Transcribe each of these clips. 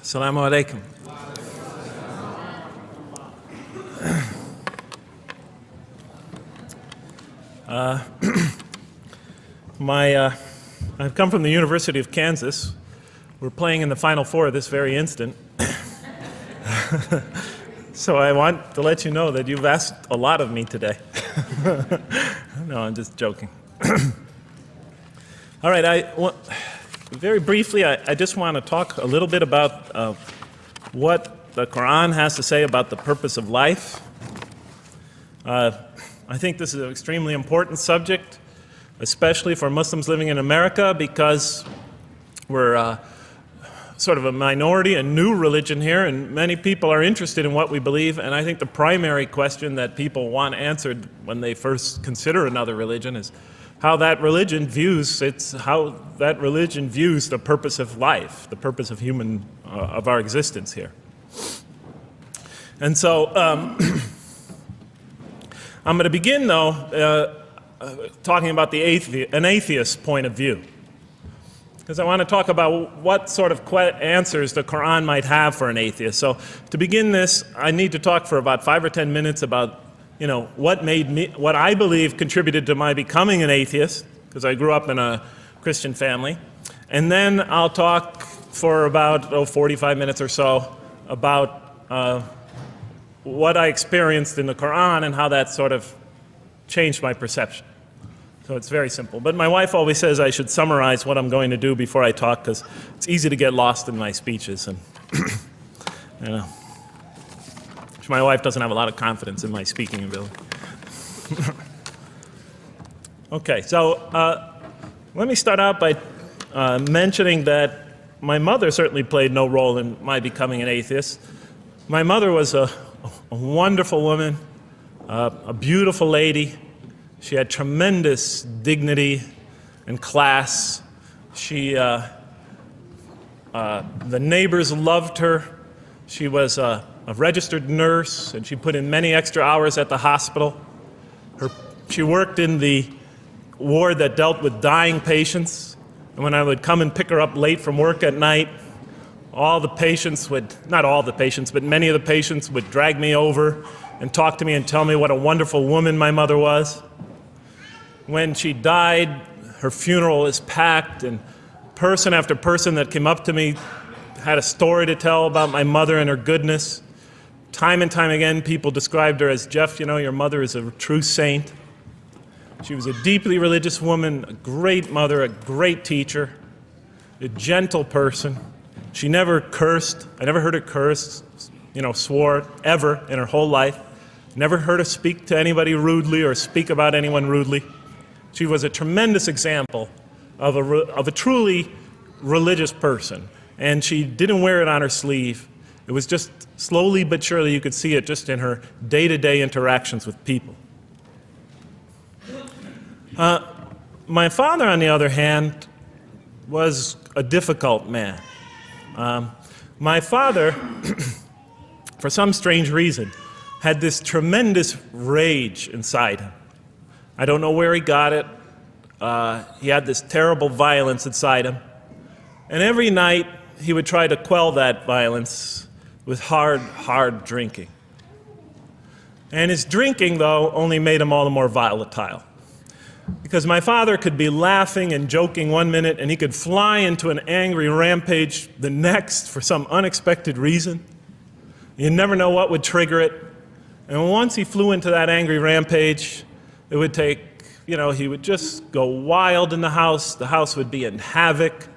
Assalamu alaikum. I've come from the University of Kansas. We're playing in the Final Four this very instant. So I want to let you know that you've asked a lot of me today. No, I'm just joking. All right, very briefly, I just want to talk a little bit about what the Quran has to say about the purpose of life. I think this is an extremely important subject, especially for Muslims living in America, because we're sort of a minority, a new religion here, and many people are interested in what we believe. And I think the primary question that people want answered when they first consider another religion is how that religion views the purpose of life, the purpose of of our existence here. And so I'm going to begin, though, talking about an atheist's point of view, because I want to talk about what sort of answers the Quran might have for an atheist. So to begin this, I need to talk for about 5 or 10 minutes about what I believe contributed to my becoming an atheist, because I grew up in a Christian family. And then I'll talk for about 45 minutes or so about what I experienced in the Quran and how that sort of changed my perception. So it's very simple. But my wife always says I should summarize what I'm going to do before I talk, because it's easy to get lost in my speeches. And my wife doesn't have a lot of confidence in my speaking ability. Okay, so let me start out by mentioning that my mother certainly played no role in my becoming an atheist. My mother was a wonderful woman, a beautiful lady. She had tremendous dignity and class. The neighbors loved her. She was a registered nurse, and she put in many extra hours at the hospital. She worked in the ward that dealt with dying patients, and when I would come and pick her up late from work at night, not all the patients, but many of the patients would drag me over and talk to me and tell me what a wonderful woman my mother was. When she died, her funeral was packed, and person after person that came up to me had a story to tell about my mother and her goodness. Time and time again, people described her as, "Jeff, your mother is a true saint." She was a deeply religious woman, a great mother, a great teacher, a gentle person. She never cursed. I never heard her curse, swore, ever in her whole life. Never heard her speak to anybody rudely or speak about anyone rudely. She was a tremendous example of a truly religious person, and she didn't wear it on her sleeve. It was just slowly but surely you could see it just in her day-to-day interactions with people. My father, on the other hand, was a difficult man. My father, for some strange reason, had this tremendous rage inside him. I don't know where he got it. He had this terrible violence inside him. And every night he would try to quell that violence with hard drinking. And his drinking, though, only made him all the more volatile. Because my father could be laughing and joking one minute, and he could fly into an angry rampage the next for some unexpected reason. You never know what would trigger it. And once he flew into that angry rampage, it would take, he would just go wild in the house would be in havoc,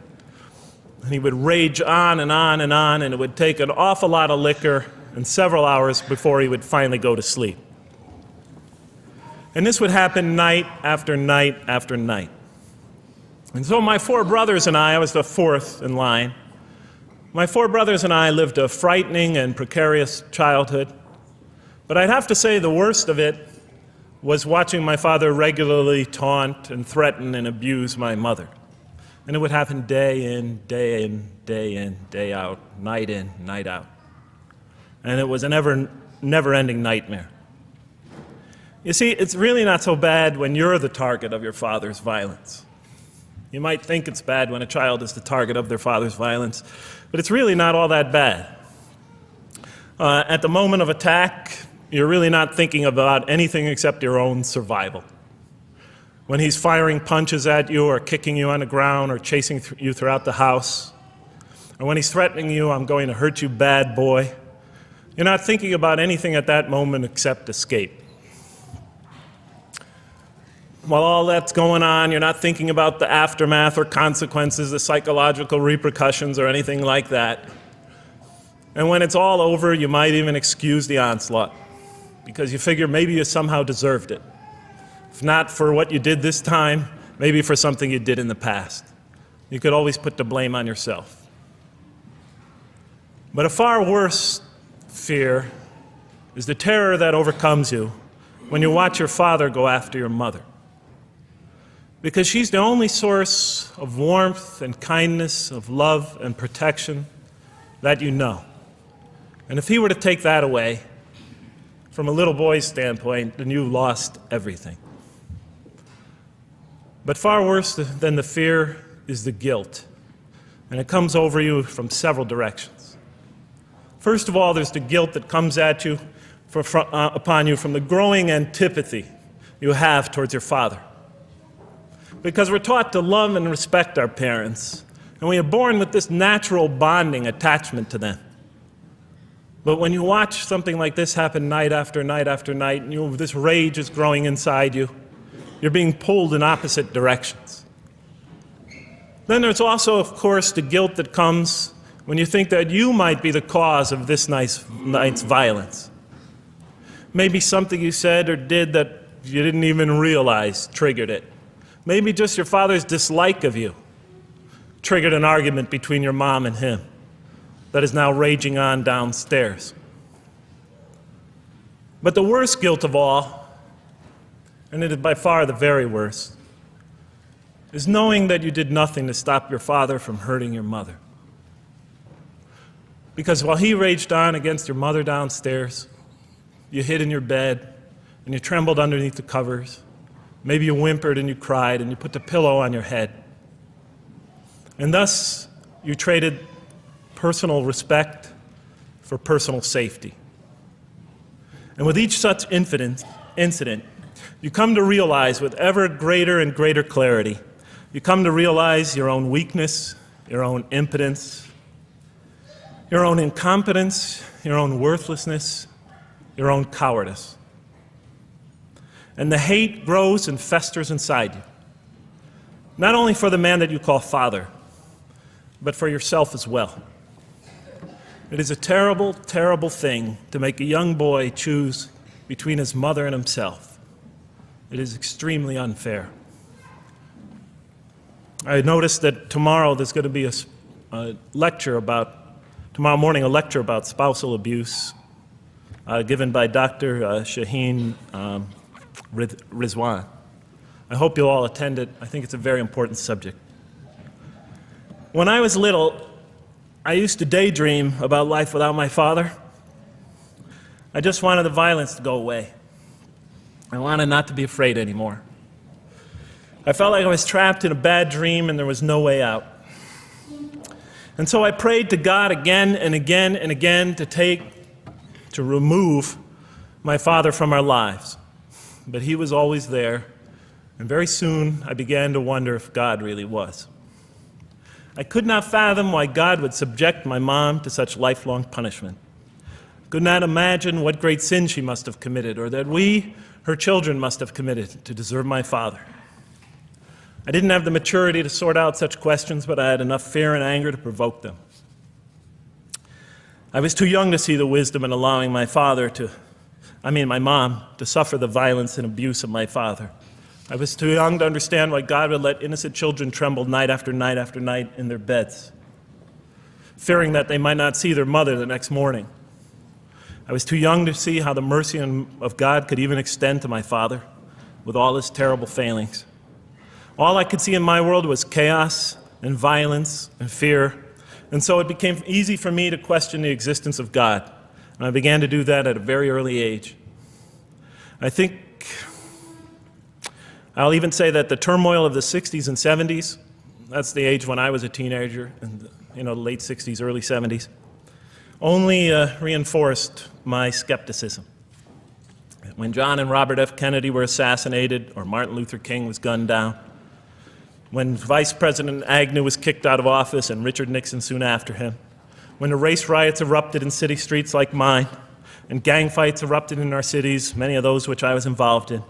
and he would rage on and on and on, and it would take an awful lot of liquor and several hours before he would finally go to sleep. And this would happen night after night after night. And so my 4 brothers and I was the 4th in line. My 4 brothers and I lived a frightening and precarious childhood. But I'd have to say the worst of it was watching my father regularly taunt and threaten and abuse my mother. And it would happen day in, day in, day in, day out, night in, night out. And it was a never-ending nightmare. You see, it's really not so bad when you're the target of your father's violence. You might think it's bad when a child is the target of their father's violence, but it's really not all that bad. At the moment of attack, you're really not thinking about anything except your own survival. When he's firing punches at you or kicking you on the ground or chasing you throughout the house, or when he's threatening you, "I'm going to hurt you, bad boy," you're not thinking about anything at that moment except escape. While all that's going on, you're not thinking about the aftermath or consequences, the psychological repercussions or anything like that. And when it's all over, you might even excuse the onslaught because you figure maybe you somehow deserved it. If not for what you did this time, maybe for something you did in the past. You could always put the blame on yourself. But a far worse fear is the terror that overcomes you when you watch your father go after your mother. Because she's the only source of warmth and kindness, of love and protection that you know. And if he were to take that away, from a little boy's standpoint, then you lost everything. But far worse than the fear is the guilt, and it comes over you from several directions. First of all, there's the guilt that comes at you upon you from the growing antipathy you have towards your father. Because we're taught to love and respect our parents, and we are born with this natural bonding attachment to them. But when you watch something like this happen night after night after night, and this rage is growing inside you, you're being pulled in opposite directions. Then there's also, of course, the guilt that comes when you think that you might be the cause of this night's violence. Maybe something you said or did that you didn't even realize triggered it. Maybe just your father's dislike of you triggered an argument between your mom and him that is now raging on downstairs. But the worst guilt of all, and it is by far the very worst, is knowing that you did nothing to stop your father from hurting your mother. Because while he raged on against your mother downstairs, you hid in your bed and you trembled underneath the covers. Maybe you whimpered and you cried and you put the pillow on your head. And thus, you traded personal respect for personal safety. And with each such incident, you come to realize with ever greater and greater clarity, you come to realize your own weakness, your own impotence, your own incompetence, your own worthlessness, your own cowardice. And the hate grows and festers inside you, not only for the man that you call father, but for yourself as well. It is a terrible, terrible thing to make a young boy choose between his mother and himself. It is extremely unfair. I noticed that tomorrow there's going to be tomorrow morning a lecture about spousal abuse given by Dr. Shaheen Rizwan. I hope you'll all attend it. I think it's a very important subject. When I was little, I used to daydream about life without my father. I just wanted the violence to go away. I wanted not to be afraid anymore. I felt like I was trapped in a bad dream and there was no way out. And so I prayed to God again and again and again to remove my father from our lives. But he was always there, and very soon I began to wonder if God really was. I could not fathom why God would subject my mom to such lifelong punishment. I could not imagine what great sin she must have committed, or that we, her children, must have committed to deserve my father. I didn't have the maturity to sort out such questions, but I had enough fear and anger to provoke them. I was too young to see the wisdom in allowing my mom to suffer the violence and abuse of my father. I was too young to understand why God would let innocent children tremble night after night after night in their beds, fearing that they might not see their mother the next morning. I was too young to see how the mercy of God could even extend to my father with all his terrible failings. All I could see in my world was chaos and violence and fear, and so it became easy for me to question the existence of God. And I began to do that at a very early age. I think I'll even say that the turmoil of the 60s and 70s that's the age when I was a teenager in the late 60s, early 70s, only reinforced my skepticism. When John and Robert F. Kennedy were assassinated, or Martin Luther King was gunned down, when Vice President Agnew was kicked out of office and Richard Nixon soon after him, when the race riots erupted in city streets like mine, and gang fights erupted in our cities, many of those which I was involved in,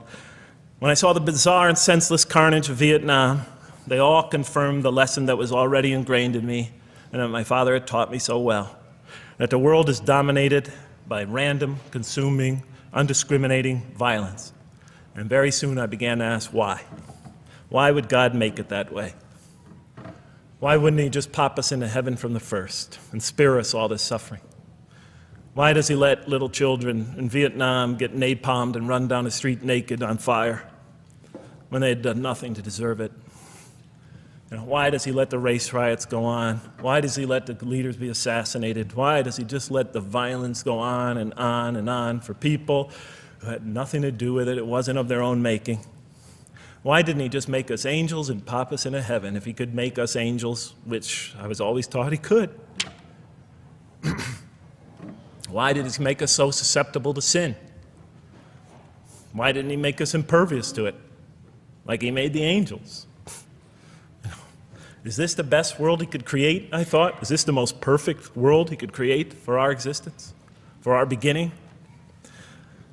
when I saw the bizarre and senseless carnage of Vietnam, they all confirmed the lesson that was already ingrained in me and that my father had taught me so well, that the world is dominated by random, consuming, undiscriminating violence. And very soon I began to ask why. Why would God make it that way? Why wouldn't he just pop us into heaven from the first and spare us all this suffering? Why does he let little children in Vietnam get napalmed and run down the street naked on fire when they had done nothing to deserve it? Why does he let the race riots go on? Why does he let the leaders be assassinated? Why does he just let the violence go on and on and on for people who had nothing to do with it? It wasn't of their own making. Why didn't he just make us angels and pop us into heaven if he could make us angels, which I was always taught he could? Why did he make us so susceptible to sin? Why didn't he make us impervious to it, like he made the angels? Is this the best world he could create, I thought? Is this the most perfect world he could create for our existence, for our beginning?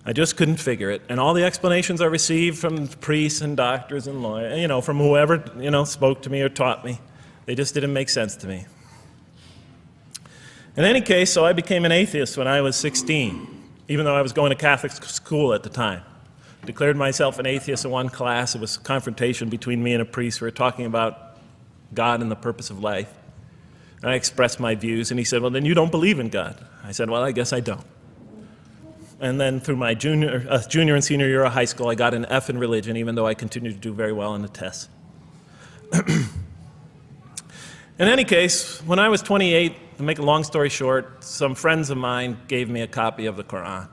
I just couldn't figure it. And all the explanations I received from priests and doctors and lawyers, from whoever, spoke to me or taught me, they just didn't make sense to me. In any case, so I became an atheist when I was 16, even though I was going to Catholic school at the time. Declared myself an atheist in one class. It was a confrontation between me and a priest. We were talking about God and the purpose of life. And I expressed my views, and he said, well, then you don't believe in God. I said, well, I guess I don't. And then through my junior and senior year of high school, I got an F in religion, even though I continued to do very well on the tests. In any case, when I was 28, to make a long story short, some friends of mine gave me a copy of the Quran.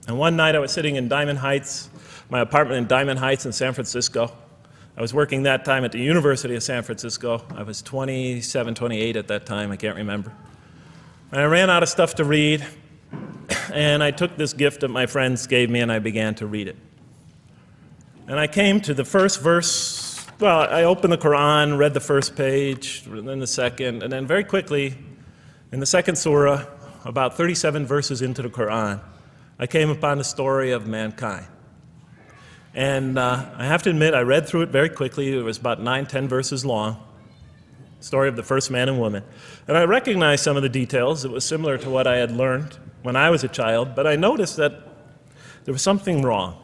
And one night I was sitting in Diamond Heights, my apartment in Diamond Heights in San Francisco. I was working that time at the University of San Francisco. I was 27, 28 at that time, I can't remember. And I ran out of stuff to read, and I took this gift that my friends gave me and I began to read it. And I came to the first verse. Well, I opened the Quran, read the first page, then the second, and then very quickly, in the second surah, about 37 verses into the Quran, I came upon the story of mankind. And I have to admit, I read through it very quickly. It was about 9, 10 verses long, story of the first man and woman. And I recognized some of the details. It was similar to what I had learned when I was a child, but I noticed that there was something wrong.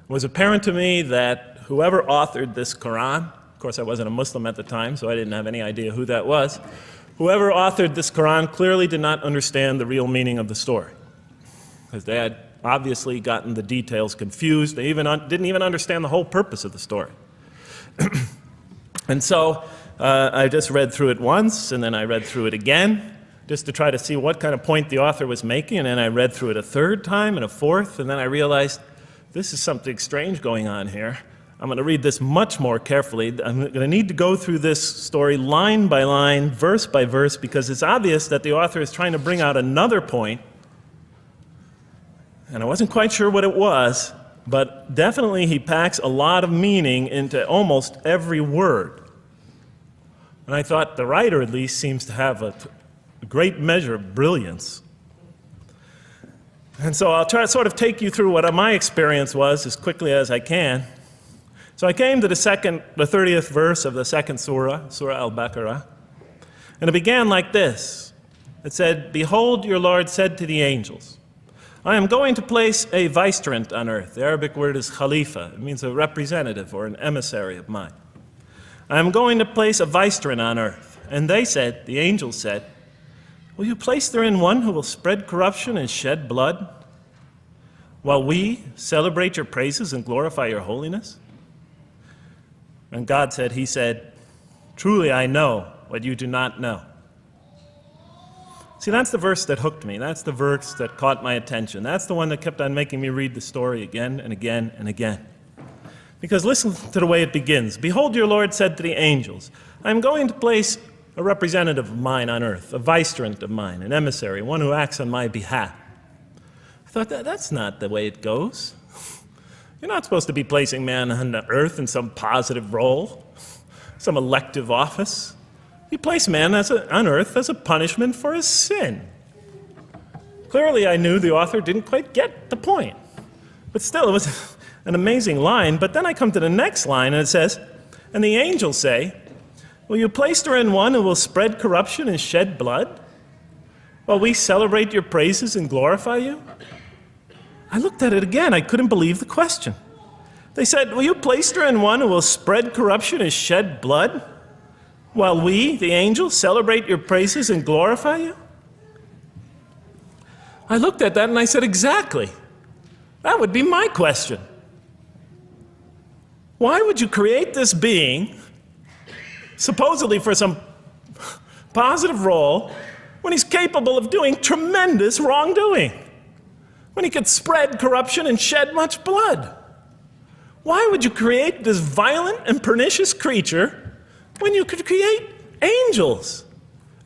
It was apparent to me that whoever authored this Quran, of course I wasn't a Muslim at the time, so I didn't have any idea who that was, whoever authored this Quran clearly did not understand the real meaning of the story, because they had obviously gotten the details confused. They didn't even understand the whole purpose of the story. And so I just read through it once, and then I read through it again, just to try to see what kind of point the author was making, and then I read through it a third time and a fourth, and then I realized this is something strange going on here. I'm going to read this much more carefully. I'm going to need to go through this story line by line, verse by verse, because it's obvious that the author is trying to bring out another point. And I wasn't quite sure what it was, but definitely he packs a lot of meaning into almost every word. And I thought the writer at least seems to have a great measure of brilliance. And so I'll try to sort of take you through what my experience was as quickly as I can. So I came to the 30th verse of the second surah, Surah Al-Baqarah, and it began like this. It said, "Behold, your Lord said to the angels, I am going to place a vicegerent on earth." The Arabic word is khalifa. It means a representative or an emissary of mine. "I am going to place a vicegerent on earth." And they said, the angels said, "Will you place therein one who will spread corruption and shed blood, while we celebrate your praises and glorify your holiness?" And God said, he said, "Truly I know what you do not know." See, that's the verse that hooked me. That's the verse that caught my attention. That's the one that kept on making me read the story again and again and again. Because listen to the way it begins. Behold, your Lord said to the angels, I am going to place a representative of mine on earth, a vicegerent of mine, an emissary, one who acts on my behalf. I thought, that's not the way it goes. You're not supposed to be placing man on the earth in some positive role, some elective office. You place man on earth as a punishment for his sin. Clearly, I knew the author didn't quite get the point. But still, it was an amazing line. But then I come to the next line, and it says, and the angels say, will you place her in one who will spread corruption and shed blood, while we celebrate your praises and glorify you? I looked at it again. I couldn't believe the question. They said, will you place her in one who will spread corruption and shed blood, while we, the angels, celebrate your praises and glorify you? I looked at that and I said, exactly. That would be my question. Why would you create this being, supposedly for some positive role, when he's capable of doing tremendous wrongdoing? When he could spread corruption and shed much blood? Why would you create this violent and pernicious creature when you could create angels?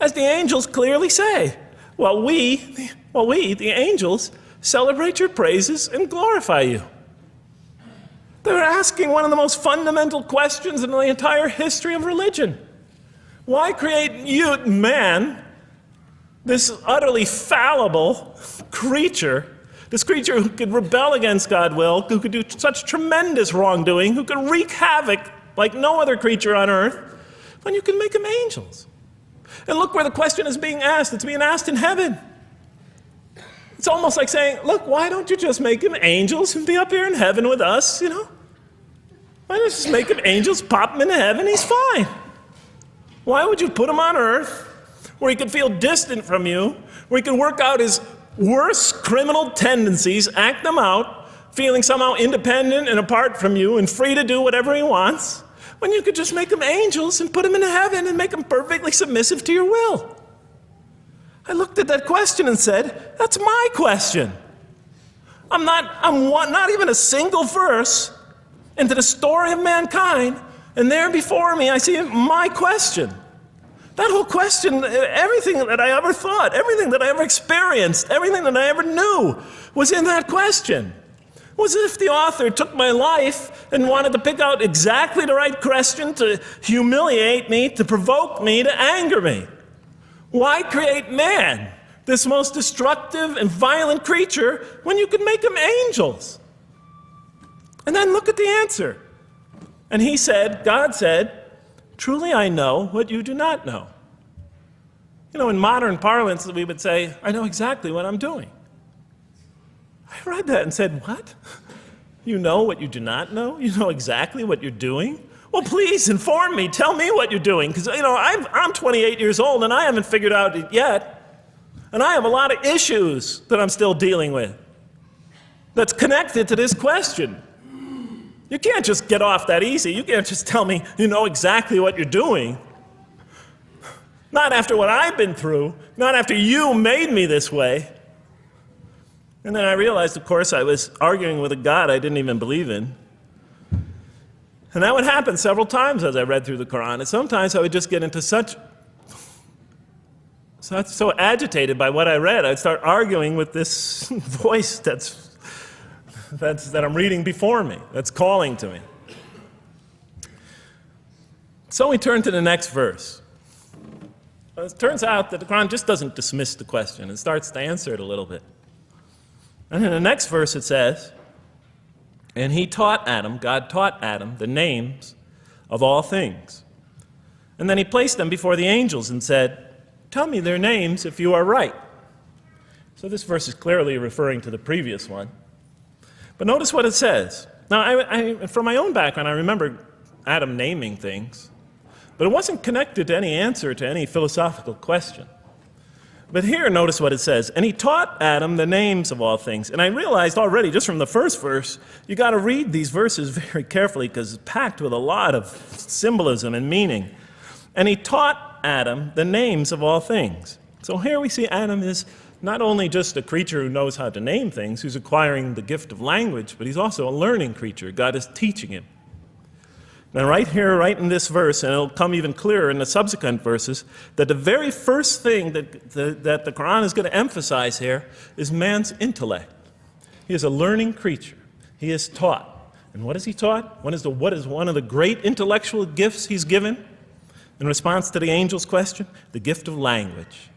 As the angels clearly say, while we, the angels, celebrate your praises and glorify you. They're asking one of the most fundamental questions in the entire history of religion. Why create you, man, this utterly fallible creature, this creature who could rebel against God's will, who could do such tremendous wrongdoing, who could wreak havoc like no other creature on earth, when you can make them angels? And look where the question is being asked. It's being asked in heaven. It's almost like saying, look, why don't you just make them angels and be up here in heaven with us, you know? Why don't you just make them angels, pop them into heaven, he's fine. Why would you put him on earth where he could feel distant from you, where he could work out his worst criminal tendencies, act them out, feeling somehow independent and apart from you and free to do whatever he wants, when you could just make them angels and put them into heaven and make them perfectly submissive to your will? I looked at that question and said, that's my question. I'm not even a single verse into the story of mankind, and there before me I see my question. That whole question, everything that I ever thought, everything that I ever experienced, everything that I ever knew was in that question. It was as if the author took my life and wanted to pick out exactly the right question to humiliate me, to provoke me, to anger me. Why create man, this most destructive and violent creature, when you could make them angels? And then look at the answer. And he said, God said, truly I know what you do not know. You know, in modern parlance, we would say, I know exactly what I'm doing. I read that and said, what? You know what you do not know? You know exactly what you're doing? Well, please inform me. Tell me what you're doing. Because, you know, I'm 28 years old and I haven't figured out it yet. And I have a lot of issues that I'm still dealing with that's connected to this question. You can't just get off that easy. You can't just tell me you know exactly what you're doing. Not after what I've been through. Not after you made me this way. And then I realized, of course, I was arguing with a God I didn't even believe in. And that would happen several times as I read through the Quran. And sometimes I would just get into so agitated by what I read, I'd start arguing with this voice that I'm reading before me, that's calling to me. So we turn to the next verse. Well, it turns out that the Quran just doesn't dismiss the question. It starts to answer it a little bit. And in the next verse it says, and he taught Adam, God taught Adam, the names of all things. And then he placed them before the angels and said, tell me their names if you are right. So this verse is clearly referring to the previous one. But notice what it says. Now, from my own background, I remember Adam naming things, but it wasn't connected to any answer to any philosophical question. But here, notice what it says. And he taught Adam the names of all things. And I realized already, just from the first verse, you got to read these verses very carefully because it's packed with a lot of symbolism and meaning. And he taught Adam the names of all things. So here we see Adam is not only just a creature who knows how to name things, who's acquiring the gift of language, but he's also a learning creature. God is teaching him. And right here, right in this verse, and it'll come even clearer in the subsequent verses, that the very first thing that the Quran is going to emphasize here is man's intellect. He is a learning creature. He is taught. And what is he taught? What is one of the great intellectual gifts he's given in response to the angel's question? The gift of language.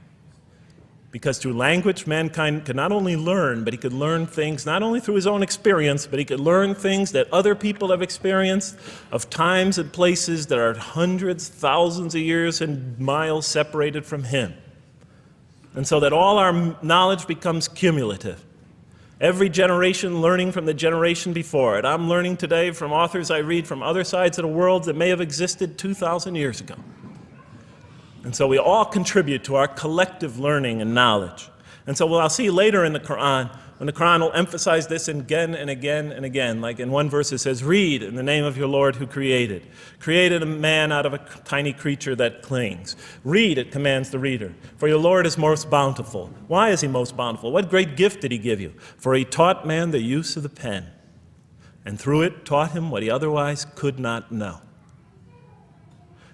Because through language, mankind can not only learn, but he could learn things not only through his own experience, but he could learn things that other people have experienced of times and places that are hundreds, thousands of years and miles separated from him. And so that all our knowledge becomes cumulative. Every generation learning from the generation before it. I'm learning today from authors I read from other sides of the world that may have existed 2,000 years ago. And so we all contribute to our collective learning and knowledge. And so what I'll see later in the Quran, when the Quran will emphasize this again and again and again. Like in one verse it says, read in the name of your Lord who created a man out of a tiny creature that clings. Read, it commands the reader. For your Lord is most bountiful. Why is he most bountiful? What great gift did he give you? For he taught man the use of the pen, and through it taught him what he otherwise could not know.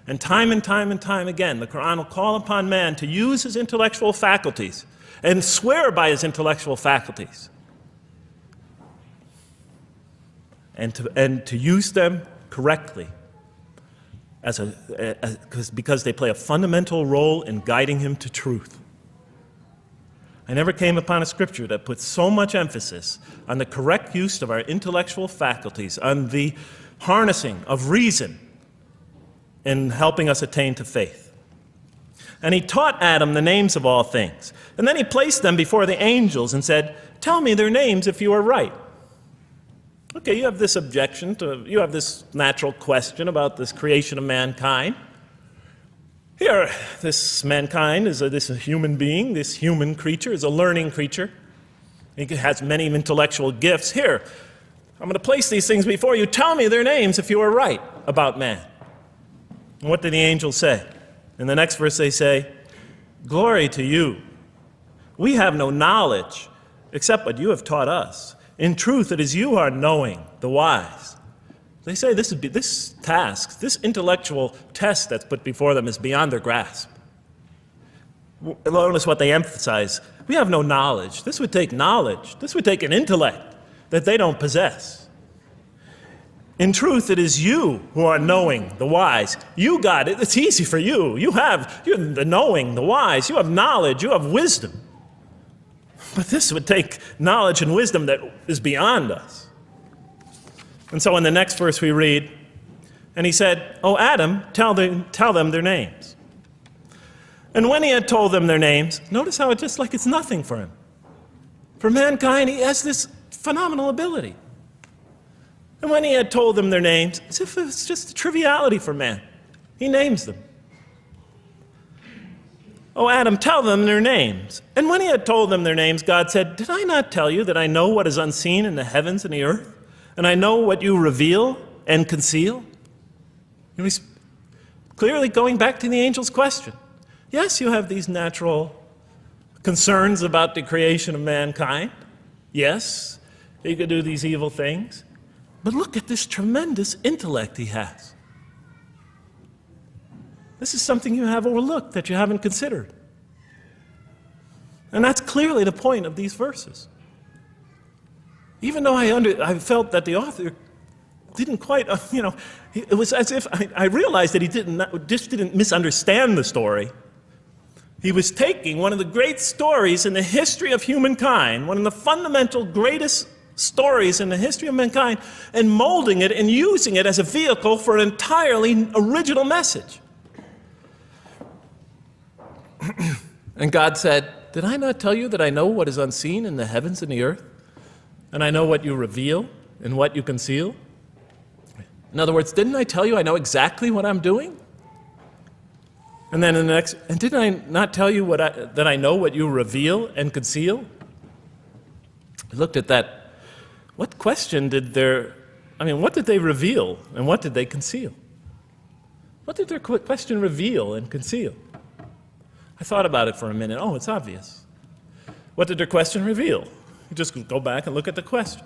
And time again, the Quran will call upon man to use his intellectual faculties and swear by his intellectual faculties and to use them correctly because they play a fundamental role in guiding him to truth. I never came upon a scripture that puts so much emphasis on the correct use of our intellectual faculties, on the harnessing of reason in helping us attain to faith. And he taught Adam the names of all things. And then he placed them before the angels and said, tell me their names if you are right. Okay, you have this objection, you have this natural question about this creation of mankind. Here, this mankind is this human being, this human creature is a learning creature. He has many intellectual gifts. Here, I'm going to place these things before you. Tell me their names if you are right about man. And what did the angels say? In the next verse they say, glory to you. We have no knowledge except what you have taught us. In truth, it is you who are knowing, the wise. They say this task, this intellectual test that's put before them is beyond their grasp. Notice what they emphasize. We have no knowledge. This would take knowledge. This would take an intellect that they don't possess. In truth, it is you who are knowing, the wise. You got it. It's easy for you. You're the knowing, the wise. You have knowledge. You have wisdom. But this would take knowledge and wisdom that is beyond us. And so in the next verse we read, and he said, "O Adam, tell them their names." And when he had told them their names, notice how it's just like it's nothing for him. For mankind, he has this phenomenal ability. And when he had told them their names, as if it's just a triviality for man, he names them. "O Adam, tell them their names." And when he had told them their names, God said, "Did I not tell you that I know what is unseen in the heavens and the earth? And I know what you reveal and conceal?" And he's clearly going back to the angel's question. Yes, you have these natural concerns about the creation of mankind. Yes, he could do these evil things. But look at this tremendous intellect he has. This is something you have overlooked, that you haven't considered. And that's clearly the point of these verses. Even though I felt that the author didn't quite, it was as if I realized that he didn't misunderstand the story. He was taking one of the great stories in the history of humankind, one of the fundamental greatest stories in the history of mankind, and molding it and using it as a vehicle for an entirely original message. And God said, "Did I not tell you that I know what is unseen in the heavens and the earth? And I know what you reveal and what you conceal?" In other words, didn't I tell you I know exactly what I'm doing? And then in the next, and didn't I not tell you that I know what you reveal and conceal? I looked at that. What question what did they reveal and what did they conceal? What did their question reveal and conceal? I thought about it for a minute. Oh, it's obvious. What did their question reveal? You just go back and look at the question.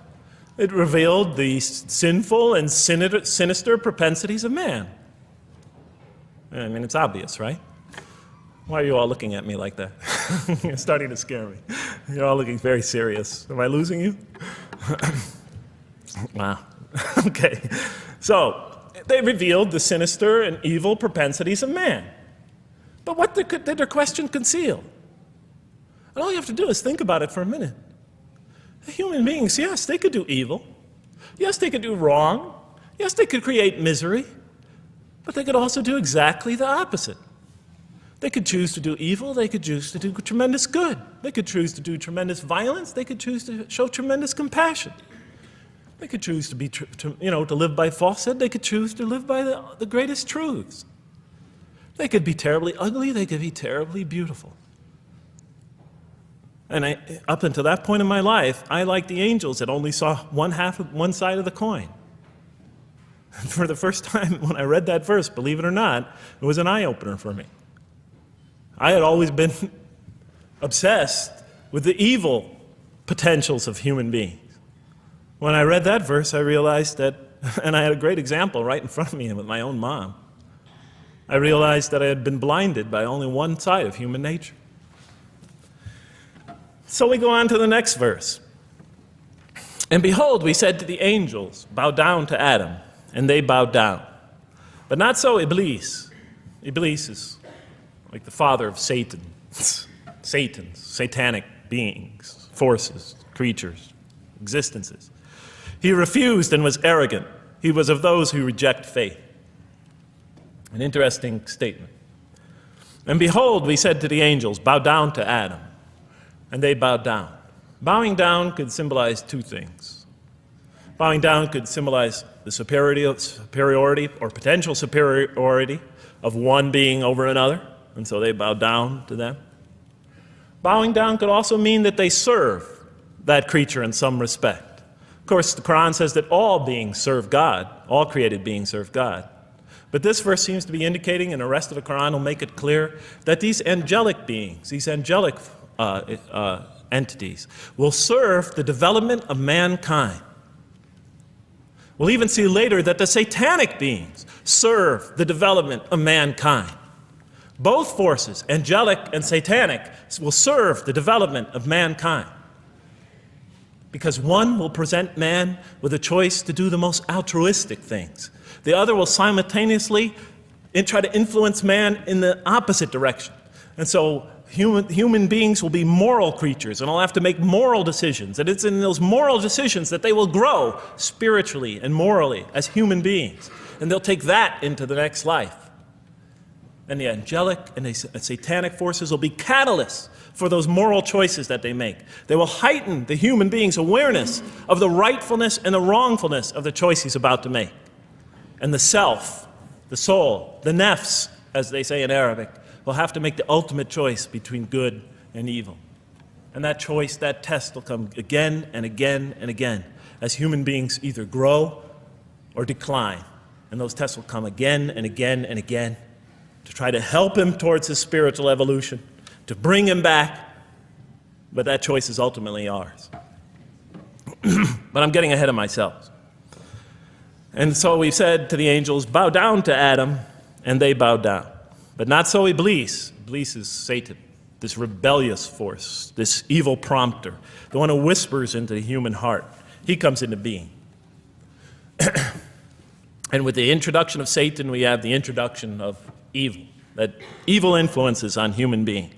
It revealed the sinful and sinister propensities of man. I mean, it's obvious, right? Why are you all looking at me like that? You're starting to scare me. You're all looking very serious. Am I losing you? Wow. Okay. So, they revealed the sinister and evil propensities of man. But what did their question conceal? And all you have to do is think about it for a minute. Human beings, yes, they could do evil. Yes, they could do wrong. Yes, they could create misery. But they could also do exactly the opposite. They could choose to do evil. They could choose to do tremendous good. They could choose to do tremendous violence. They could choose to show tremendous compassion. They could choose to be, to live by falsehood. They could choose to live by the greatest truths. They could be terribly ugly. They could be terribly beautiful. And up until that point in my life, I, like the angels, that only saw one side of the coin. And for the first time when I read that verse, believe it or not, it was an eye-opener for me. I had always been obsessed with the evil potentials of human beings. When I read that verse, I realized that, and I had a great example right in front of me with my own mom, I realized that I had been blinded by only one side of human nature. So we go on to the next verse. And behold, we said to the angels, bow down to Adam, and they bowed down. But not so Iblis. Iblis is like the father of Satan. Satans, satanic beings, forces, creatures, existences. He refused and was arrogant. He was of those who reject faith. An interesting statement. And behold, we said to the angels, bow down to Adam. And they bowed down. Bowing down could symbolize two things. Bowing down could symbolize the superiority or potential superiority of one being over another, and so they bowed down to them. Bowing down could also mean that they serve that creature in some respect. Of course, the Quran says that all beings serve God, all created beings serve God. But this verse seems to be indicating, and the rest of the Quran will make it clear, that these angelic beings, these angelic entities, will serve the development of mankind. We'll even see later that the satanic beings serve the development of mankind. Both forces, angelic and satanic, will serve the development of mankind. Because one will present man with a choice to do the most altruistic things. The other will simultaneously try to influence man in the opposite direction. And so human beings will be moral creatures, and will have to make moral decisions. And it's in those moral decisions that they will grow spiritually and morally as human beings. And they'll take that into the next life. And the angelic and the satanic forces will be catalysts for those moral choices that they make. They will heighten the human being's awareness of the rightfulness and the wrongfulness of the choice he's about to make. And the self, the soul, the nafs, as they say in Arabic, will have to make the ultimate choice between good and evil. And that choice, that test will come again and again and again as human beings either grow or decline. And those tests will come again and again and again to try to help him towards his spiritual evolution, to bring him back, but that choice is ultimately ours. But I'm getting ahead of myself. And so we said to the angels, bow down to Adam, and they bowed down. But not so Iblis. Iblis is Satan, this rebellious force, this evil prompter, the one who whispers into the human heart. He comes into being. And with the introduction of Satan, we have the introduction of evil, that evil influences on human beings.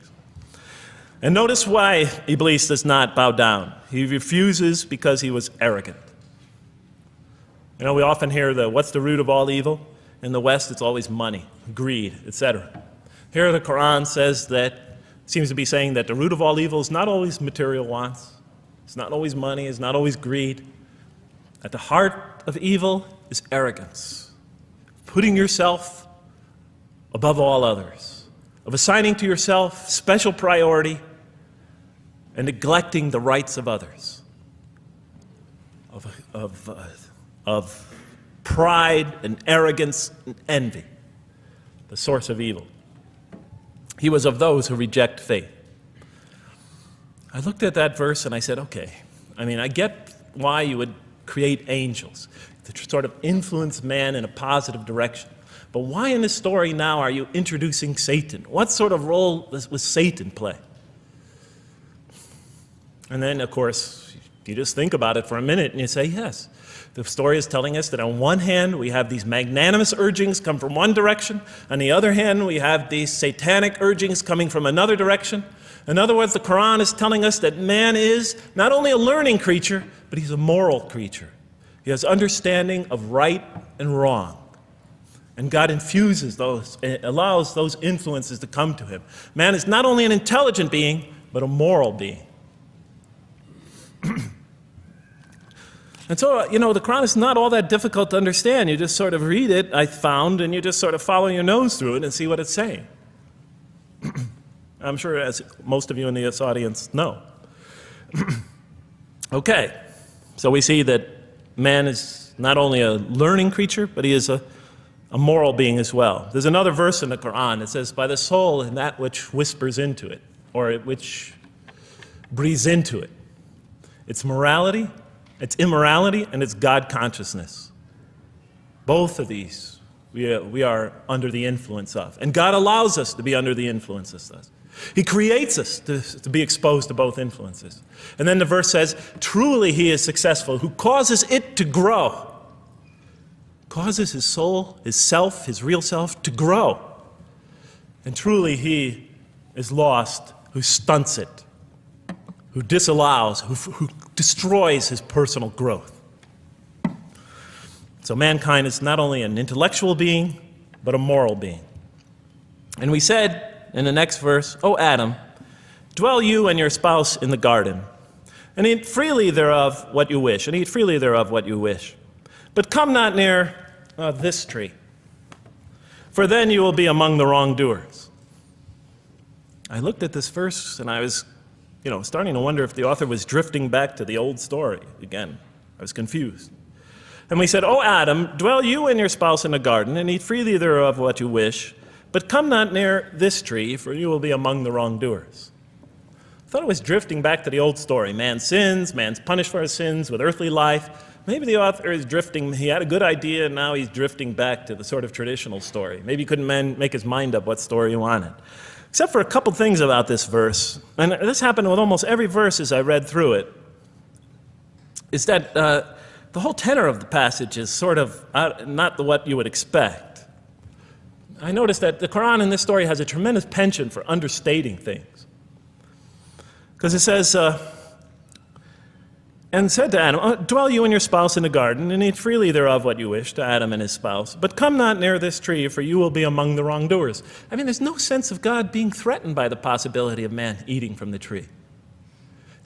And notice why Iblis does not bow down. He refuses because he was arrogant. You know, we often hear what's the root of all evil? In the West, it's always money, greed, etc. Here the Quran says that, seems to be saying that the root of all evil is not always material wants. It's not always money, it's not always greed. At the heart of evil is arrogance, putting yourself above all others, of assigning to yourself special priority and neglecting the rights of others, of pride and arrogance and envy, the source of evil. He was of those who reject faith. I looked at that verse and I said, okay, I mean, I get why you would create angels, to sort of influence man in a positive direction. But why in this story now are you introducing Satan? What sort of role does Satan play? And then, of course, you just think about it for a minute and you say, yes. The story is telling us that on one hand, we have these magnanimous urgings come from one direction. On the other hand, we have these satanic urgings coming from another direction. In other words, the Quran is telling us that man is not only a learning creature, but he's a moral creature. He has understanding of right and wrong. And God infuses those, allows those influences to come to him. Man is not only an intelligent being, but a moral being. And so, the Quran is not all that difficult to understand. You just sort of read it, I found, and you just sort of follow your nose through it and see what it's saying. I'm sure, as most of you in this audience know. Okay, so we see that man is not only a learning creature, but he is a moral being as well. There's another verse in the Quran that says, by the soul and that which whispers into it, or which breathes into it. It's morality, it's immorality, and it's God consciousness. Both of these we are under the influence of. And God allows us to be under the influence of this. He creates us to be exposed to both influences. And then the verse says, truly he is successful, who causes it to grow. Causes his soul, his self, his real self to grow. And truly he is lost, who stunts it, who disallows, who destroys his personal growth. So mankind is not only an intellectual being, but a moral being. And we said in the next verse, O Adam, dwell you and your spouse in the garden, and eat freely thereof what you wish, and eat freely thereof what you wish. But come not near this tree, for then you will be among the wrongdoers. I looked at this verse and I was, starting to wonder if the author was drifting back to the old story again. I was confused. And we said, O Adam, dwell you and your spouse in the garden, and eat freely thereof what you wish, but come not near this tree, for you will be among the wrongdoers. I thought it was drifting back to the old story. Man sins, man's punished for his sins with earthly life. Maybe the author is drifting, he had a good idea, and now he's drifting back to the sort of traditional story. Maybe he couldn't make his mind up what story he wanted. Except for a couple things about this verse, and this happened with almost every verse as I read through it, is that the whole tenor of the passage is sort of not what you would expect. I noticed that the Quran in this story has a tremendous penchant for understating things. Because it says, and said to Adam, dwell you and your spouse in the garden, and eat freely thereof what you wish, to Adam and his spouse. But come not near this tree, for you will be among the wrongdoers. I mean, there's no sense of God being threatened by the possibility of man eating from the tree.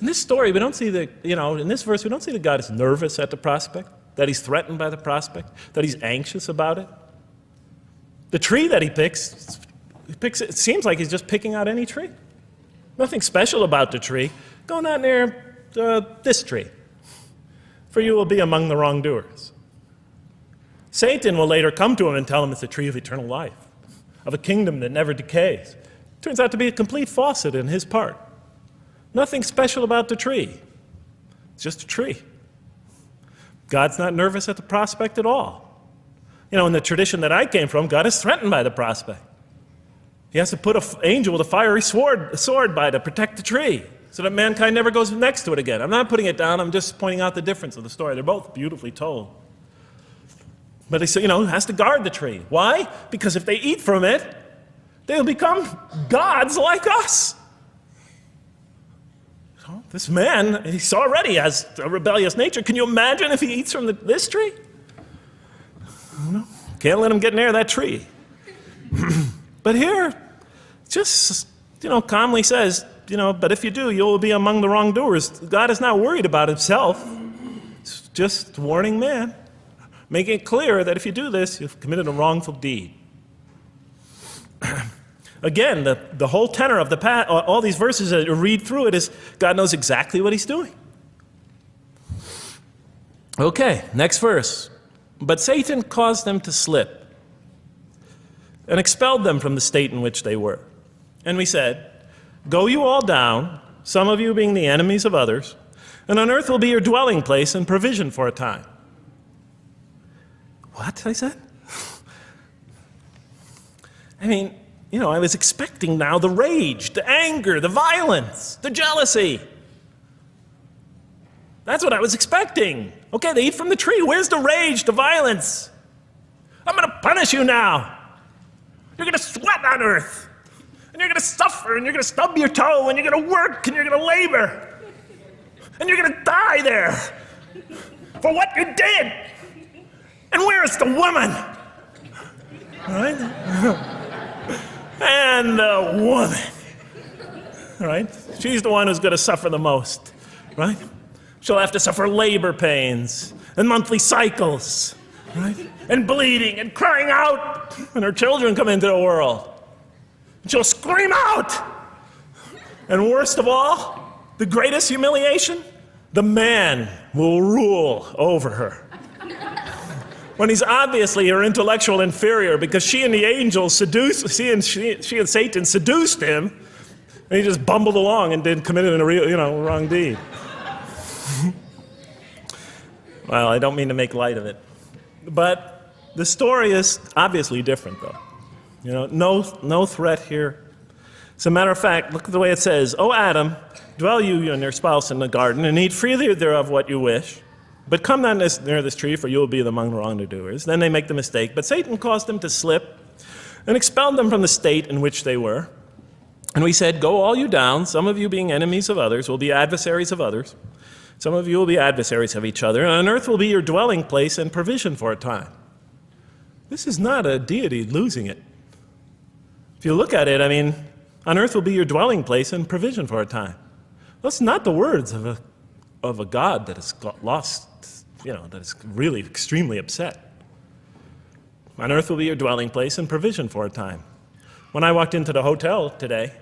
In this story, we don't see in this verse, we don't see that God is nervous at the prospect, that he's threatened by the prospect, that he's anxious about it. The tree that he picks, it seems like he's just picking out any tree. Nothing special about the tree. Go not near this tree, for you will be among the wrongdoers. Satan will later come to him and tell him it's a tree of eternal life, of a kingdom that never decays. Turns out to be a complete falsehood in his part. Nothing special about the tree. It's just a tree. God's not nervous at the prospect at all. In the tradition that I came from, God is threatened by the prospect. He has to put an angel with a fiery sword by to protect the tree so that mankind never goes next to it again. I'm not putting it down, I'm just pointing out the difference of the story. They're both beautifully told. But he has to guard the tree. Why? Because if they eat from it, they'll become gods like us. This man, he already has a rebellious nature. Can you imagine if he eats from this tree? Can't let him get near that tree. But here, just, calmly says, but if you do, you will be among the wrongdoers. God is not worried about himself. It's just warning man, making it clear that if you do this, you've committed a wrongful deed. Again, the whole tenor of all these verses that you read through it is God knows exactly what he's doing. Okay, next verse. But Satan caused them to slip and expelled them from the state in which they were. And we said, go you all down, some of you being the enemies of others, And on earth will be your dwelling place and provision for a time. What? I said. I mean, you know, I was expecting now the rage, the anger, the violence, the jealousy. That's what I was expecting. Okay, they eat from the tree. Where's the rage, the violence? I'm going to punish you now. You're going to sweat on earth. And you're going to suffer, and you're going to stub your toe, and you're going to work, and you're going to labor. And you're going to die there for what you did. And where is the woman? All right? And the woman. All right? She's the one who's going to suffer the most. Right? She'll have to suffer labor pains and monthly cycles. Right? And bleeding and crying out when her children come into the world. And she'll scream out. And worst of all, the greatest humiliation, the man will rule over her. When he's obviously her intellectual inferior because she and the angels she and Satan seduced him, and he just bumbled along and committed a real, wrong deed. Well, I don't mean to make light of it. But the story is obviously different, though. No threat here. As a matter of fact, look at the way it says, "O Adam, dwell you and your spouse in the garden, and eat freely thereof what you wish. But come not near this tree, for you will be among the wrongdoers." Then they make the mistake. But Satan caused them to slip and expelled them from the state in which they were. And we said, "Go all you down, some of you being enemies of others, will be adversaries of others. Some of you will be adversaries of each other, and on earth will be your dwelling place and provision for a time." This is not a deity losing it. If you look at it, I mean, on earth will be your dwelling place and provision for a time. That's not the words of a God that has got lost, that is really extremely upset. On earth will be your dwelling place and provision for a time. When I walked into the hotel today,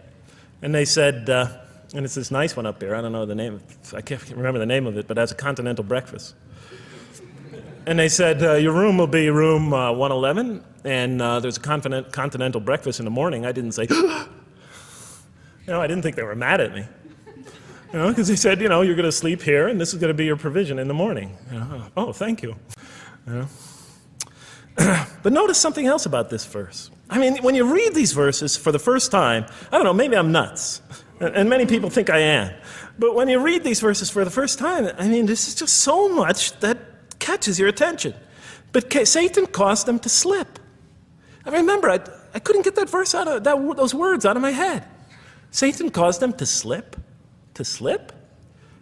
and they said, and it's this nice one up here, I don't know the name, I can't remember the name of it, but it has a continental breakfast. And they said, your room will be room 111, and there's a continental breakfast in the morning. I didn't say, I didn't think they were mad at me. Because they said, you're going to sleep here, and this is going to be your provision in the morning. Oh, thank you. But notice something else about this verse. I mean, when you read these verses for the first time, I don't know, maybe I'm nuts. And many people think I am. But when you read these verses for the first time, I mean, this is just so much that catches your attention. But Satan caused them to slip. I remember, I couldn't get that verse out of those words out of my head. Satan caused them to slip. To slip?